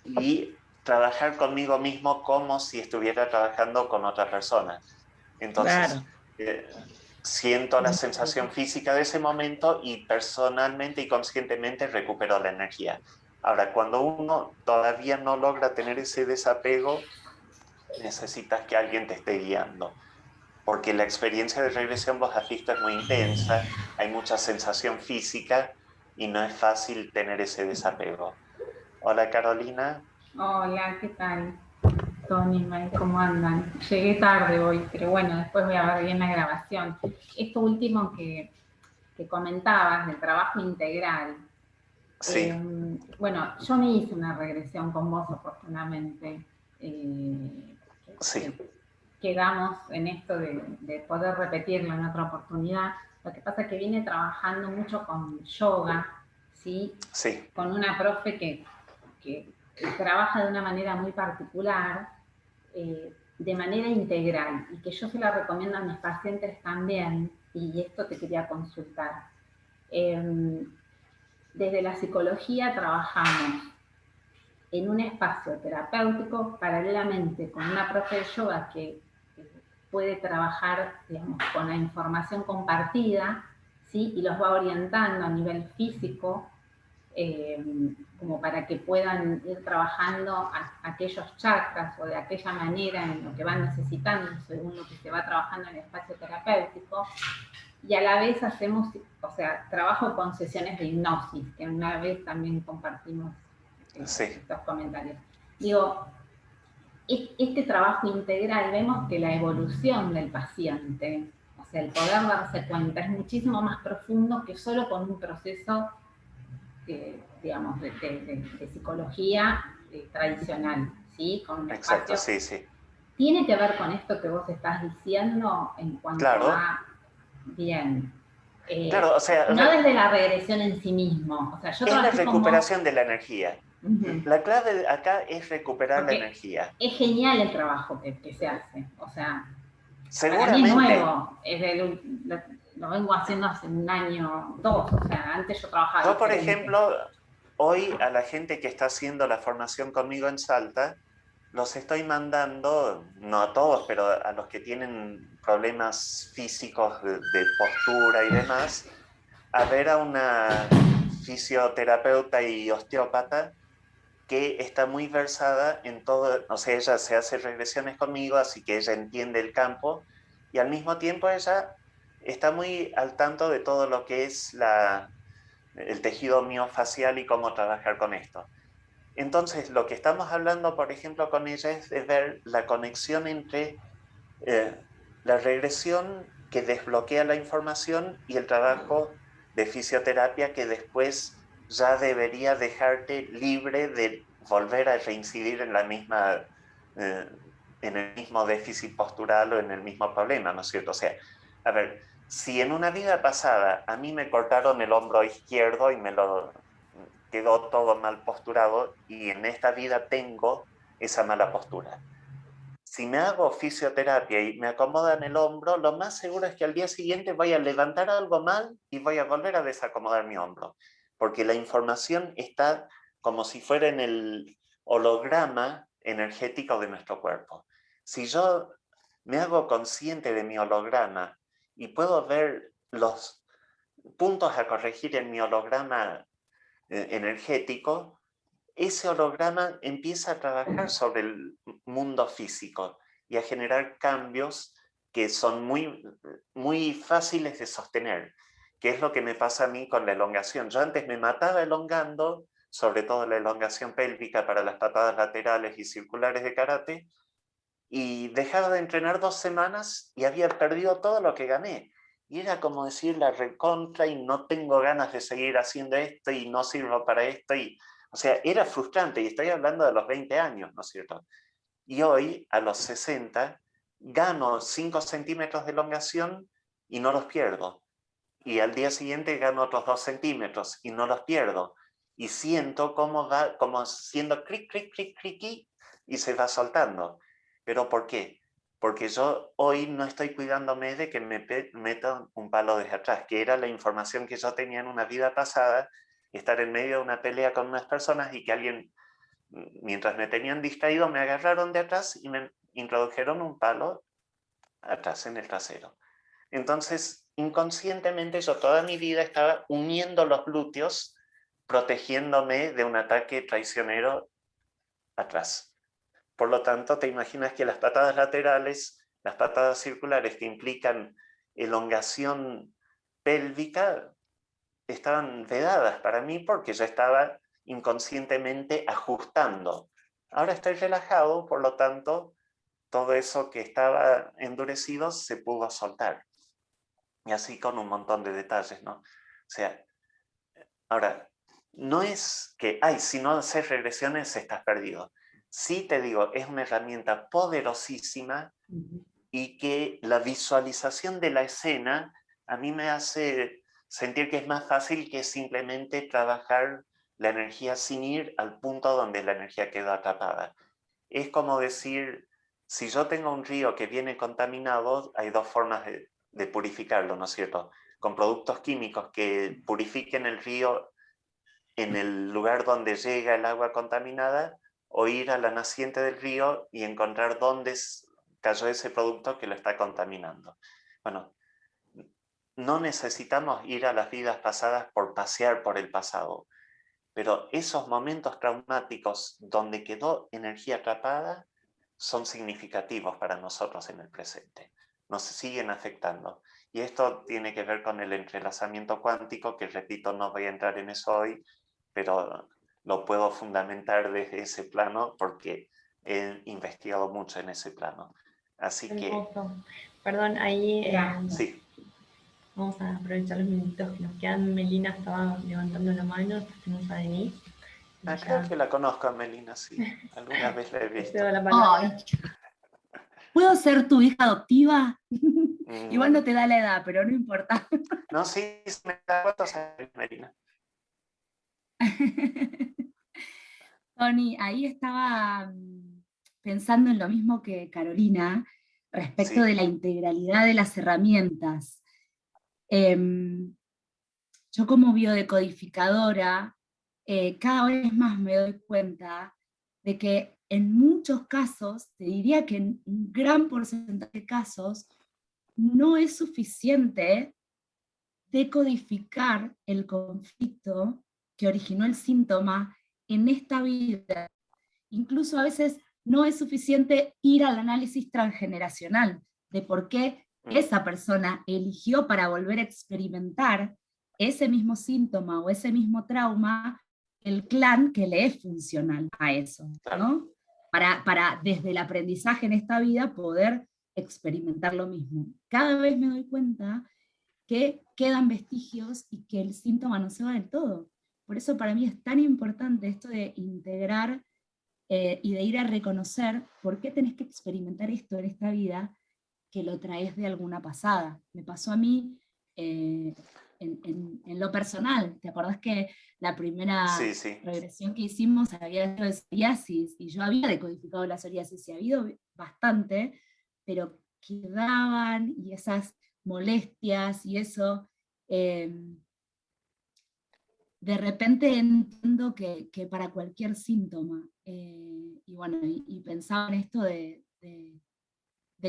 B: y trabajar conmigo mismo como si estuviera trabajando con otra persona. Entonces,
C: Claro.
B: siento la sensación física de ese momento y personalmente y conscientemente recupero la energía. Ahora, cuando uno todavía no logra tener ese desapego, necesitas que alguien te esté guiando, porque la experiencia de regresión, vos has visto, es muy intensa, hay mucha sensación física y no es fácil tener ese desapego. Hola Carolina.
D: Hola, ¿qué tal? Tony, May, ¿cómo andan? Llegué tarde hoy, pero bueno, después voy a ver bien la grabación. Esto último que comentabas del trabajo integral.
B: Sí,
D: Bueno, yo me hice una regresión con vos, afortunadamente.
B: sí,
D: Quedamos en esto de poder repetirlo en otra oportunidad. Lo que pasa es que vine trabajando mucho con yoga, ¿sí?
B: sí,
D: Con una profe que trabaja de una manera muy particular, de manera integral, y que yo se la recomiendo a mis pacientes también, y esto te quería consultar. Desde la psicología trabajamos en un espacio terapéutico paralelamente con una profe de yoga que puede trabajar, digamos, con la información compartida, ¿sí? Y los va orientando a nivel físico, como para que puedan ir trabajando aquellos chakras o de aquella manera en lo que van necesitando según lo que se va trabajando en el espacio terapéutico. Y a la vez hacemos, o sea, trabajo con sesiones de hipnosis, que una vez también compartimos
B: sí.
D: estos comentarios. Digo, este trabajo integral, vemos que la evolución del paciente, o sea, el poder darse cuenta, es muchísimo más profundo que solo con un proceso, digamos, de psicología tradicional, ¿sí? Con un
B: Exacto,
D: espacio.
B: sí, sí.
D: ¿Tiene que ver con esto que vos estás diciendo en cuanto
B: Claro,
D: a, bien,
B: claro, o sea,
D: no desde la regresión en sí mismo? O sea, yo
B: es la
D: trabajé con vos.
B: recuperación de la energía.
D: Uh-huh.
B: La clave acá es recuperar la
D: Porque
B: energía.
D: es genial el trabajo que se hace. O sea, para mí es
B: Seguramente.
D: nuevo. Lo vengo haciendo hace un año, dos. O sea, antes yo trabajaba
B: Yo, por
D: diferente.
B: ejemplo, hoy a la gente que está haciendo la formación conmigo en Salta, los estoy mandando, no a todos, pero a los que tienen problemas físicos de postura y demás, a ver a una fisioterapeuta y osteópata que está muy versada en todo, o sea, ella se hace regresiones conmigo, así que ella entiende el campo y al mismo tiempo ella está muy al tanto de todo lo que es el tejido miofacial y cómo trabajar con esto. Entonces, lo que estamos hablando, por ejemplo, con ella es de ver la conexión entre la regresión que desbloquea la información y el trabajo de fisioterapia que después ya debería dejarte libre de volver a reincidir en la misma, eh, en el mismo déficit postural o en el mismo problema, ¿no es cierto? O sea, a ver, si en una vida pasada a mí me cortaron el hombro izquierdo y me lo quedó todo mal posturado y en esta vida tengo esa mala postura. Si me hago fisioterapia y me acomodan el hombro, lo más seguro es que al día siguiente voy a levantar algo mal y voy a volver a desacomodar mi hombro, porque la información está como si fuera en el holograma energético de nuestro cuerpo. Si yo me hago consciente de mi holograma y puedo ver puntos a corregir en mi holograma energético, ese holograma empieza a trabajar sobre el mundo físico y a generar cambios que son muy fáciles de sostener, que es lo que me pasa a mí con la elongación. Yo antes me mataba elongando, sobre todo la elongación pélvica para las patadas laterales y circulares de karate, y dejaba de entrenar 2 semanas y había perdido todo lo que gané. Y era como decir la recontra y no tengo ganas de seguir haciendo esto y no sirvo para esto. O sea, era frustrante y estoy hablando de los 20 años, ¿no es cierto? Y hoy, a los 60, gano 5 centímetros de elongación y no los pierdo. Y al día siguiente gano otros 2 centímetros y no los pierdo. Y siento cómo va, como siendo clic, clic, clic, clic, y se va soltando. ¿Pero por qué? Porque yo hoy no estoy cuidándome de que me metan un palo desde atrás, que era la información que yo tenía en una vida pasada, estar en medio de una pelea con unas personas y que alguien, mientras me tenían distraído, me agarraron de atrás y me introdujeron un palo atrás en el trasero. Entonces, inconscientemente yo toda mi vida estaba uniendo los glúteos, protegiéndome de un ataque traicionero atrás. Por lo tanto, te imaginas que las patadas laterales, las patadas circulares que implican elongación pélvica, estaban vedadas para mí porque yo estaba inconscientemente ajustando. Ahora estoy relajado, por lo tanto, todo eso que estaba endurecido se pudo soltar. Y así con un montón de detalles, ¿no? O sea, ahora, no es que, ay, si no haces regresiones estás perdido. Sí te digo, es una herramienta poderosísima y que la visualización de la escena a mí me hace sentir que es más fácil que simplemente trabajar la energía sin ir al punto donde la energía quedó atrapada. Es como decir, si yo tengo un río que viene contaminado, hay 2 formas de purificarlo, ¿no es cierto? Con productos químicos que purifiquen el río en el lugar donde llega el agua contaminada, o ir a la naciente del río y encontrar dónde cayó ese producto que lo está contaminando. Bueno, no necesitamos ir a las vidas pasadas por pasear por el pasado, pero esos momentos traumáticos donde quedó energía atrapada son significativos para nosotros en el presente. Nos siguen afectando. Y esto tiene que ver con el entrelazamiento cuántico, que repito, no voy a entrar en eso hoy, pero lo puedo fundamentar desde ese plano porque he investigado mucho en ese plano. Así que...
A: Perdón, ahí
B: sí.
A: vamos a aprovechar los minutitos que nos quedan. Melina estaba levantando la mano, después tenemos a Denise.
B: Creo que la conozco a Melina, sí. Alguna vez la he visto.
E: Ay, ¿puedo ser tu hija adoptiva? Igual no te da la edad, pero no importa.
B: No, sí, me da cuántos años, Melina.
E: Tony, ahí estaba pensando en lo mismo que Carolina, respecto de la integralidad de las herramientas. Yo como biodecodificadora, cada vez más me doy cuenta de que en muchos casos, te diría que en un gran porcentaje de casos, no es suficiente decodificar el conflicto que originó el síntoma en esta vida. Incluso a veces no es suficiente ir al análisis transgeneracional de por qué esa persona eligió para volver a experimentar ese mismo síntoma o ese mismo trauma, el clan que le es funcional a eso, ¿no? Para desde el aprendizaje en esta vida poder experimentar lo mismo. Cada vez me doy cuenta que quedan vestigios y que el síntoma no se va del todo. Por eso para mí es tan importante esto de integrar y de ir a reconocer por qué tenés que experimentar esto en esta vida que lo traes de alguna pasada. Me pasó a mí en lo personal. ¿Te acordás que la primera regresión que hicimos había sido de psoriasis? Y yo había decodificado la psoriasis y ha habido bastante, pero quedaban y esas molestias y eso... de repente entiendo que para cualquier síntoma, y bueno, y pensaba en esto de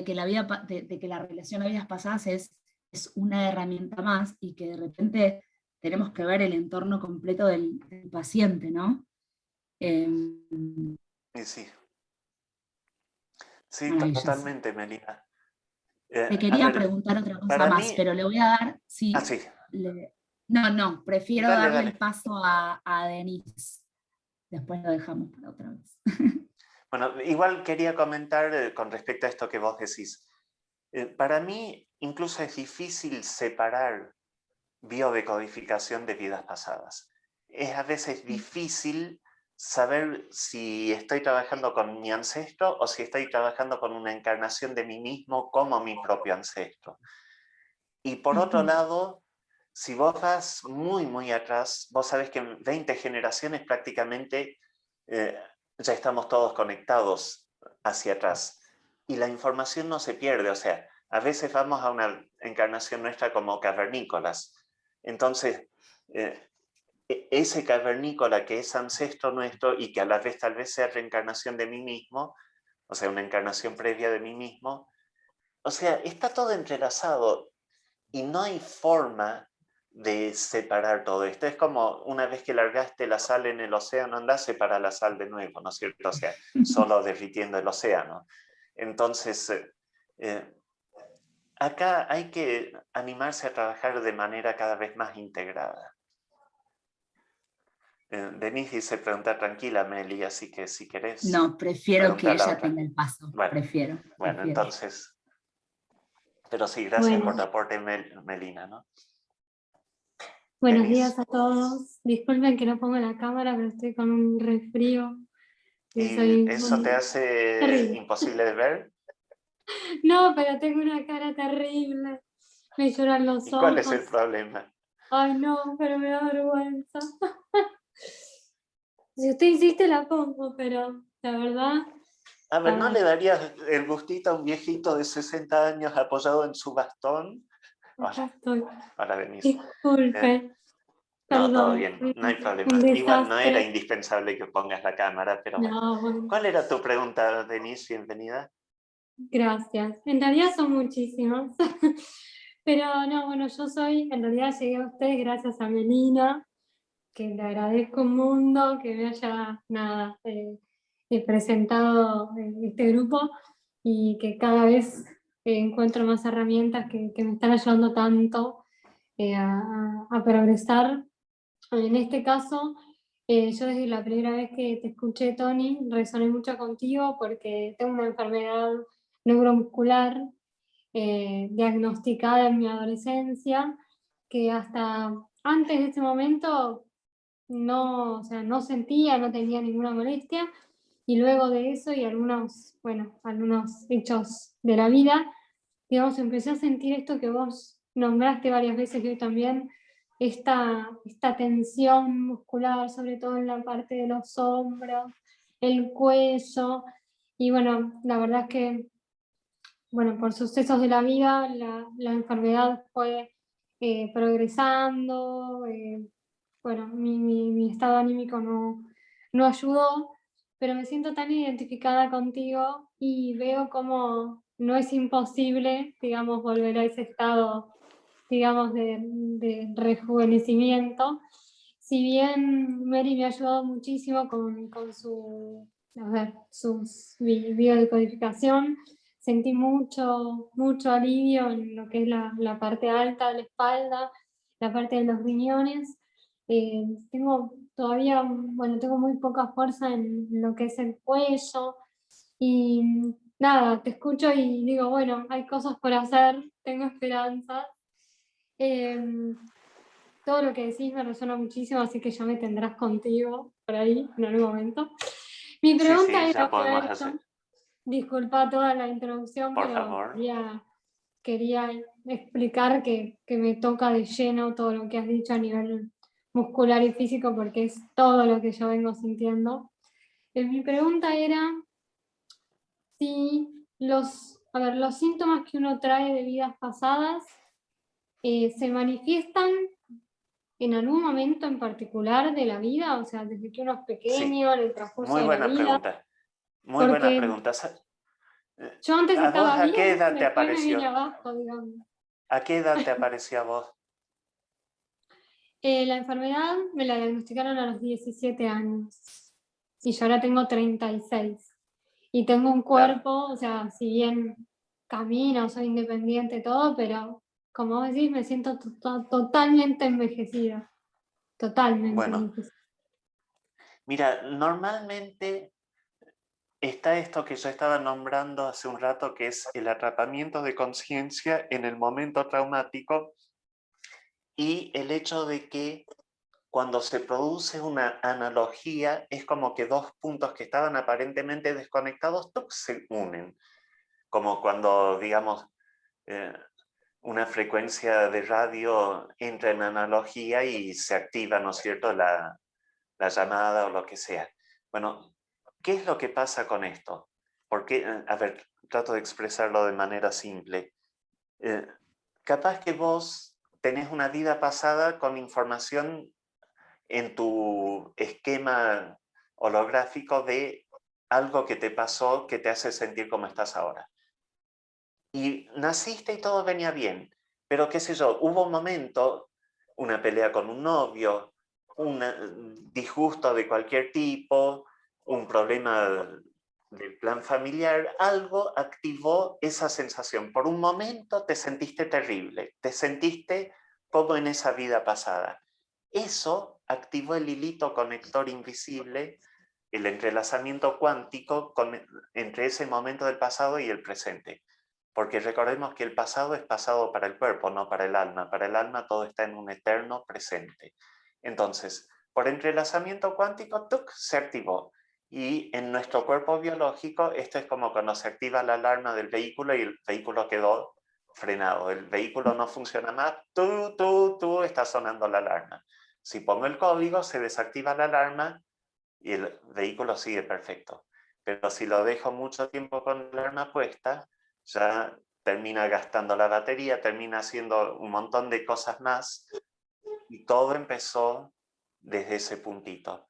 E: que la vida, de que la relación a vidas pasadas es es una herramienta más y que de repente tenemos que ver el entorno completo del paciente, ¿no?
B: Y sí. Sí,
E: Maravilloso.
B: totalmente, Melina.
E: Te quería preguntar otra cosa
B: para
E: más,
B: mí...
E: pero le voy a dar, sí,
B: Ah, sí.
E: no, prefiero
B: Dale,
E: darle
B: dale.
E: el paso a Denise. Después lo dejamos para otra vez.
B: Bueno, igual quería comentar con respecto a esto que vos decís. Para mí, incluso es difícil separar biodecodificación de vidas pasadas. Es a veces difícil saber si estoy trabajando con mi ancestro o si estoy trabajando con una encarnación de mí mismo como mi propio ancestro. Y por otro lado, si vos vas muy, muy atrás, vos sabés que en 20 generaciones prácticamente ya estamos todos conectados hacia atrás. Y la información no se pierde, o sea, a veces vamos a una encarnación nuestra como cavernícolas. Entonces, ese cavernícola que es ancestro nuestro y que a la vez tal vez sea reencarnación de mí mismo, o sea, una encarnación previa de mí mismo, o sea, está todo entrelazado y no hay forma de separar todo esto. Es como una vez que largaste la sal en el océano, andás a separar la sal de nuevo, ¿no es cierto? O sea, solo derritiendo el océano. Entonces, acá hay que animarse a trabajar de manera cada vez más integrada. Denise dice preguntar tranquila, Meli, así que si querés...
E: No, prefiero que ella
B: otra.
E: tenga el paso.
B: Bueno,
E: prefiero.
B: Entonces... Pero sí, gracias por tu aporte, Melina, ¿no?
F: Buenos
B: Denise.
F: días a todos. Disculpen que no pongo la cámara, pero estoy con un resfrío.
B: ¿Y eso te hace
F: terrible.
B: imposible de ver?
F: No, pero tengo una cara terrible. Me lloran los ojos.
B: ¿Y cuál es el problema?
F: Ay, no, pero me da vergüenza. Si usted insiste, la pongo, pero la verdad...
B: A ver, ¿no le darías el gustito a un viejito de 60 años apoyado en su bastón?
F: Acá
B: Hola.
F: estoy.
B: Hola, Denise.
F: Disculpe.
B: No, todo
F: Perdón.
B: bien, no hay problema.
F: Un
B: Igual no era
F: desastre.
B: indispensable que pongas la cámara, pero bueno.
F: No, bueno.
B: ¿Cuál era tu pregunta, Denise? Bienvenida.
F: Gracias. En realidad son muchísimas. Pero no, bueno, en realidad llegué a ustedes gracias a Melina, que le agradezco un mundo que me haya presentado este grupo y que cada vez encuentro más herramientas que me están ayudando tanto a progresar. En este caso, yo desde la primera vez que te escuché, Tony, resoné mucho contigo porque tengo una enfermedad neuromuscular diagnosticada en mi adolescencia, que hasta antes de ese momento no, o sea, no sentía, no tenía ninguna molestia, y luego de eso y algunos hechos de la vida, digamos, empecé a sentir esto que vos nombraste varias veces y hoy también, esta tensión muscular, sobre todo en la parte de los hombros, el cuello, y bueno, la verdad es que bueno, por sucesos de la vida, la enfermedad fue progresando, bueno, mi estado anímico no ayudó, pero me siento tan identificada contigo y veo como no es imposible, digamos, volver a ese estado, digamos, de rejuvenecimiento. Si bien Mary me ha ayudado muchísimo con sus biodecodificación, sentí mucho alivio en lo que es la parte alta de la espalda, la parte de los riñones. Tengo todavía, bueno, tengo muy poca fuerza en lo que es el cuello y nada, te escucho y digo, bueno, hay cosas por hacer, tengo esperanzas. Todo lo que decís me resuena muchísimo, así que ya me tendrás contigo por ahí en algún momento. Mi pregunta
B: Sí,
F: era,
B: ya podemos hacer.
F: Disculpa toda la introducción,
B: Por
F: pero
B: favor.
F: quería explicar que me toca de lleno todo lo que has dicho a nivel muscular y físico, porque es todo lo que yo vengo sintiendo. Mi pregunta era si los síntomas que uno trae de vidas pasadas se manifiestan en algún momento en particular de la vida, o sea, desde que uno es pequeño, en el transcurso
B: Muy
F: de la
B: buena
F: vida.
B: pregunta. Muy buena pregunta.
F: Yo antes
B: ¿A vos
F: estaba
B: a qué
F: bien,
B: edad te
F: después me vine
B: apareció?
F: abajo, digamos.
B: ¿A qué edad te apareció a vos?
F: La enfermedad me la diagnosticaron a los 17 años y yo ahora tengo 36. Y tengo un cuerpo, o sea, si bien camino, soy independiente, todo, pero como vos decís, me siento totalmente envejecida. Totalmente
B: Bueno,
F: envejecida.
B: mira, normalmente está esto que yo estaba nombrando hace un rato, que es el atrapamiento de conciencia en el momento traumático, y el hecho de que cuando se produce una analogía es como que dos puntos que estaban aparentemente desconectados se unen, como cuando, digamos, una frecuencia de radio entra en analogía y se activa, ¿no es cierto?, la llamada o lo que sea. Bueno, ¿qué es lo que pasa con esto? Porque, a ver, trato de expresarlo de manera simple. Capaz que vos tenés una vida pasada con información en tu esquema holográfico de algo que te pasó que te hace sentir como estás ahora. Y naciste y todo venía bien, pero qué sé yo, hubo un momento, una pelea con un novio, un disgusto de cualquier tipo, un problema del plan familiar, algo activó esa sensación. Por un momento te sentiste terrible, te sentiste como en esa vida pasada. Eso activó el hilito conector invisible, el entrelazamiento cuántico entre ese momento del pasado y el presente. Porque recordemos que el pasado es pasado para el cuerpo, no para el alma. Para el alma todo está en un eterno presente. Entonces, por entrelazamiento cuántico, ¡tuc!, se activó. Y en nuestro cuerpo biológico, esto es como cuando se activa la alarma del vehículo y el vehículo quedó frenado. El vehículo no funciona más, está sonando la alarma. Si pongo el código, se desactiva la alarma y el vehículo sigue perfecto. Pero si lo dejo mucho tiempo con la alarma puesta, ya termina gastando la batería, termina haciendo un montón de cosas más, y todo empezó desde ese puntito.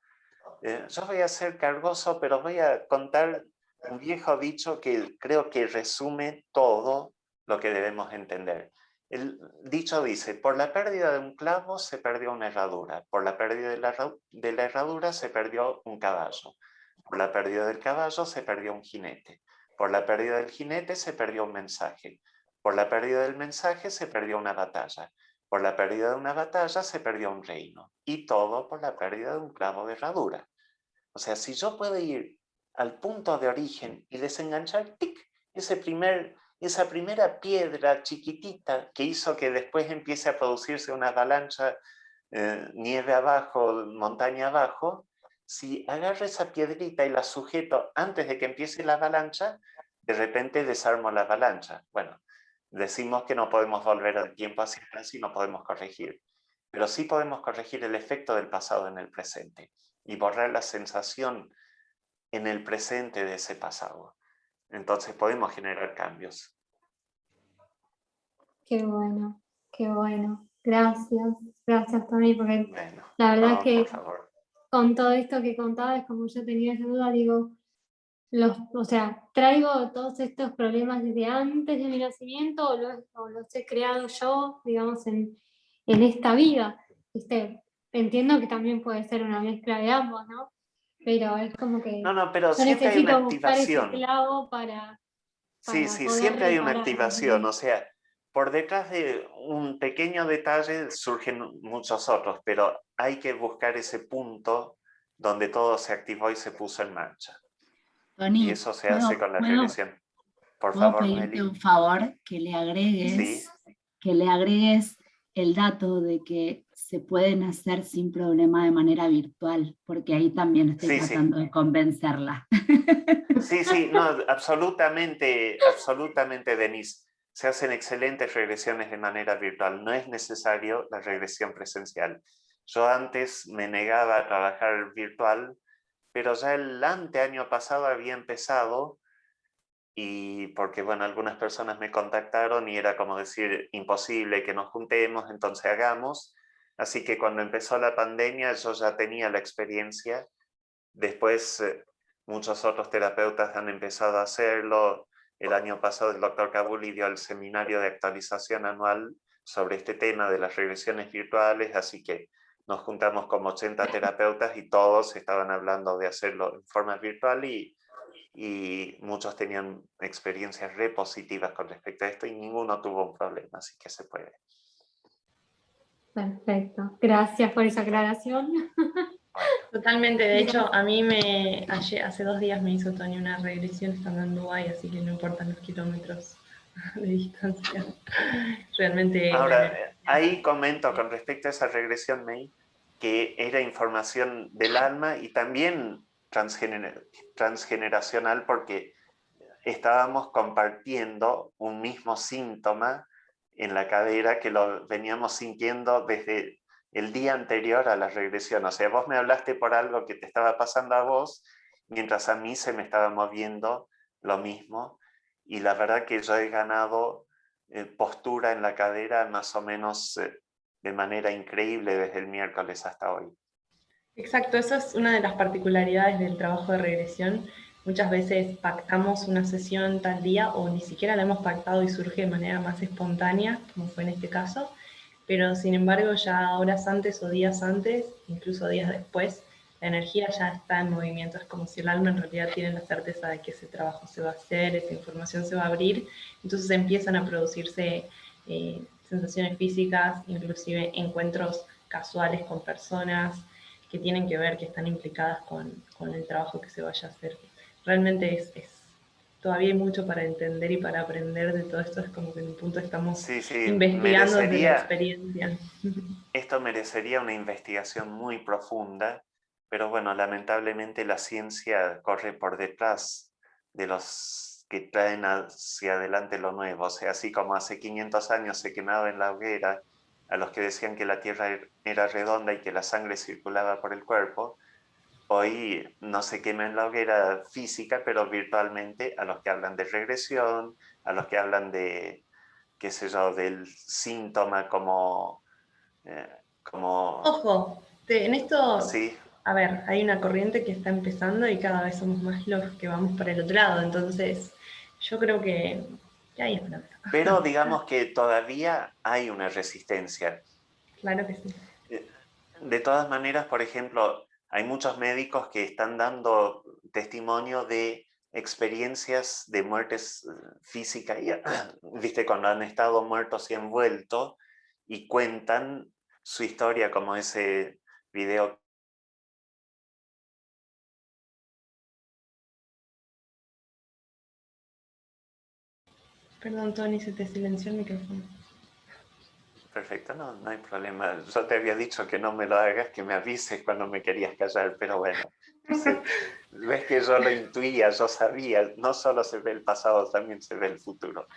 B: Yo voy a ser cargoso, pero voy a contar un viejo dicho que creo que resume todo lo que debemos entender. El dicho dice: por la pérdida de un clavo se perdió una herradura, por la pérdida de la herradura se perdió un caballo, por la pérdida del caballo se perdió un jinete, por la pérdida del jinete se perdió un mensaje, por la pérdida del mensaje se perdió una batalla, por la pérdida de una batalla se perdió un reino, y todo por la pérdida de un clavo de herradura. O sea, si yo puedo ir al punto de origen y desenganchar, ¡tic!, esa primera piedra chiquitita que hizo que después empiece a producirse una avalancha, nieve abajo, montaña abajo, si agarro esa piedrita y la sujeto antes de que empiece la avalancha, de repente desarmo la avalancha. Bueno, decimos que no podemos volver al tiempo hacia atrás y no podemos corregir, pero sí podemos corregir el efecto del pasado en el presente y borrar la sensación en el presente de ese pasado. Entonces podemos generar cambios.
F: Qué bueno, qué bueno. Gracias, gracias Tony, porque
B: Bueno,
F: la verdad
B: no,
F: que
B: por favor.
F: con todo esto que contabas, como yo tenía esa duda, digo, o sea, traigo todos estos problemas desde antes de mi nacimiento o los he creado yo, digamos, en esta vida. ¿Viste? Entiendo que también puede ser una mezcla de ambos, ¿no? Pero es como que
B: No, pero
F: yo
B: siempre hay una
F: necesito buscar ese
B: activación.
F: clavo
B: Sí,
F: para
B: sí,
F: poder
B: siempre hay una
F: reparar.
B: activación. O sea, por detrás de un pequeño detalle surgen muchos otros, pero hay que buscar ese punto donde todo se activó y se puso en marcha. Y
E: Tony,
B: eso se hace con la regresión. Por
E: ¿puedo
B: favor,
E: pedirte
B: Meli.
E: un favor?
B: Sí.
E: Que le agregues el dato de que se pueden hacer sin problema de manera virtual, porque ahí también estoy
B: Sí, sí.
E: tratando de convencerla.
B: Sí, no, absolutamente, absolutamente, Denise. Se hacen excelentes regresiones de manera virtual. No es necesario la regresión presencial. Yo antes me negaba a trabajar virtual, pero ya el año pasado había empezado, y porque, bueno, algunas personas me contactaron y era como decir, imposible que nos juntemos, entonces hagamos. Así que cuando empezó la pandemia yo ya tenía la experiencia. Después muchos otros terapeutas han empezado a hacerlo. el año pasado el doctor Kabuli dio el seminario de actualización anual sobre este tema de las regresiones virtuales, así que nos juntamos como 80 terapeutas y todos estaban hablando de hacerlo en forma virtual y muchos tenían experiencias re positivas con respecto a esto y ninguno tuvo un problema, así que se puede.
F: Perfecto, gracias por esa aclaración.
A: Totalmente, de hecho, a mí hace 2 días me hizo Tony una regresión estando en Dubái, así que no importan los kilómetros de distancia. Realmente...
B: Ahora, ahí comento con respecto a esa regresión, May, que era información del alma y también transgeneracional, porque estábamos compartiendo un mismo síntoma en la cadera que lo veníamos sintiendo desde el día anterior a la regresión. O sea, vos me hablaste por algo que te estaba pasando a vos, mientras a mí se me estaba moviendo lo mismo. Y la verdad que yo he ganado postura en la cadera más o menos de manera increíble desde el miércoles hasta hoy.
A: Exacto, eso es una de las particularidades del trabajo de regresión. Muchas veces pactamos una sesión tal día o ni siquiera la hemos pactado y surge de manera más espontánea, como fue en este caso, pero sin embargo ya horas antes o días antes, incluso días después, la energía ya está en movimiento. Es como si el alma en realidad tiene la certeza de que ese trabajo se va a hacer, esa información se va a abrir, entonces empiezan a producirse sensaciones físicas, inclusive encuentros casuales con personas que tienen que ver, que están implicadas con el trabajo que se vaya a hacer. Realmente todavía hay mucho para entender y para aprender de todo esto. Es como que en un punto estamos investigando desde la experiencia.
B: Esto merecería una investigación muy profunda, pero bueno, lamentablemente la ciencia corre por detrás de los que traen hacia adelante lo nuevo. O sea, así como hace 500 años se quemaba en la hoguera a los que decían que la Tierra era redonda y que la sangre circulaba por el cuerpo, hoy no se quema en la hoguera física, pero virtualmente a los que hablan de regresión, a los que hablan de, qué sé yo, del síntoma como...
A: Ojo, en esto,
B: sí.
A: A ver, hay una corriente que está empezando y cada vez somos más los que vamos para el otro lado, entonces yo creo que hay esperanza.
B: Pero digamos que todavía hay una resistencia.
A: Claro que sí.
B: De todas maneras, por ejemplo, hay muchos médicos que están dando testimonio de experiencias de muertes físicas, viste, cuando han estado muertos y han vuelto y cuentan su historia, como ese video.
A: Perdón, Tony, se te silenció el micrófono.
B: Perfecto, no hay problema. Yo te había dicho que no me lo hagas, que me avises cuando me querías callar, pero bueno. Ves que yo lo intuía, yo sabía, no solo se ve el pasado, también se ve el futuro.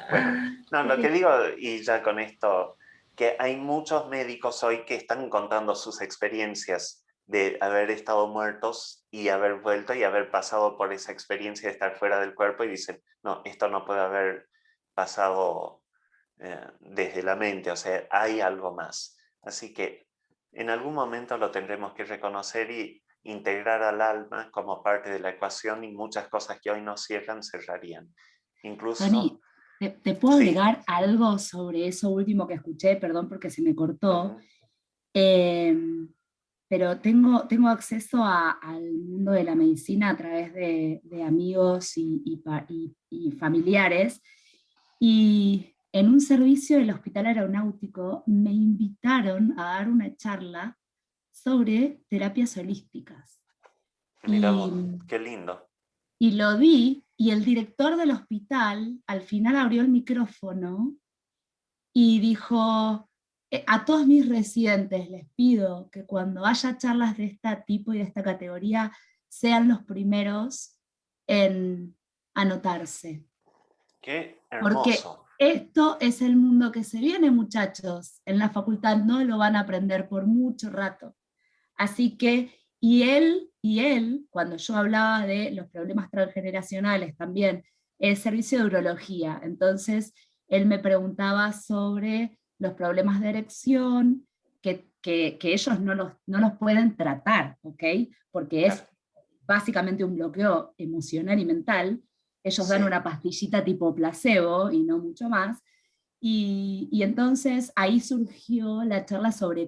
B: Bueno, no, lo que digo, y ya con esto, que hay muchos médicos hoy que están contando sus experiencias de haber estado muertos y haber vuelto y haber pasado por esa experiencia de estar fuera del cuerpo y dicen, no, esto no puede haber pasado desde la mente, o sea, hay algo más. Así que en algún momento lo tendremos que reconocer y integrar al alma como parte de la ecuación y muchas cosas que hoy no cierran, cerrarían. Incluso...
E: Tony, ¿te puedo agregar algo sobre eso último que escuché? Perdón porque se me cortó. Pero tengo acceso al mundo de la medicina a través de amigos y familiares, y en un servicio del Hospital Aeronáutico me invitaron a dar una charla sobre terapias holísticas.
B: Mira vos, qué lindo.
E: Y lo vi, y el director del hospital al final abrió el micrófono y dijo: a todos mis residentes les pido que cuando haya charlas de este tipo y de esta categoría sean los primeros en anotarse.
B: ¡Qué hermoso!
E: Porque esto es el mundo que se viene, muchachos. En la facultad no lo van a aprender por mucho rato. Así que, y él, cuando yo hablaba de los problemas transgeneracionales también, el servicio de urología, entonces él me preguntaba sobre los problemas de erección, que ellos no los pueden tratar, ¿ok? Porque es básicamente un bloqueo emocional y mental, Ellos dan
B: Sí.
E: una pastillita tipo placebo y no mucho más. Y entonces ahí surgió la charla sobre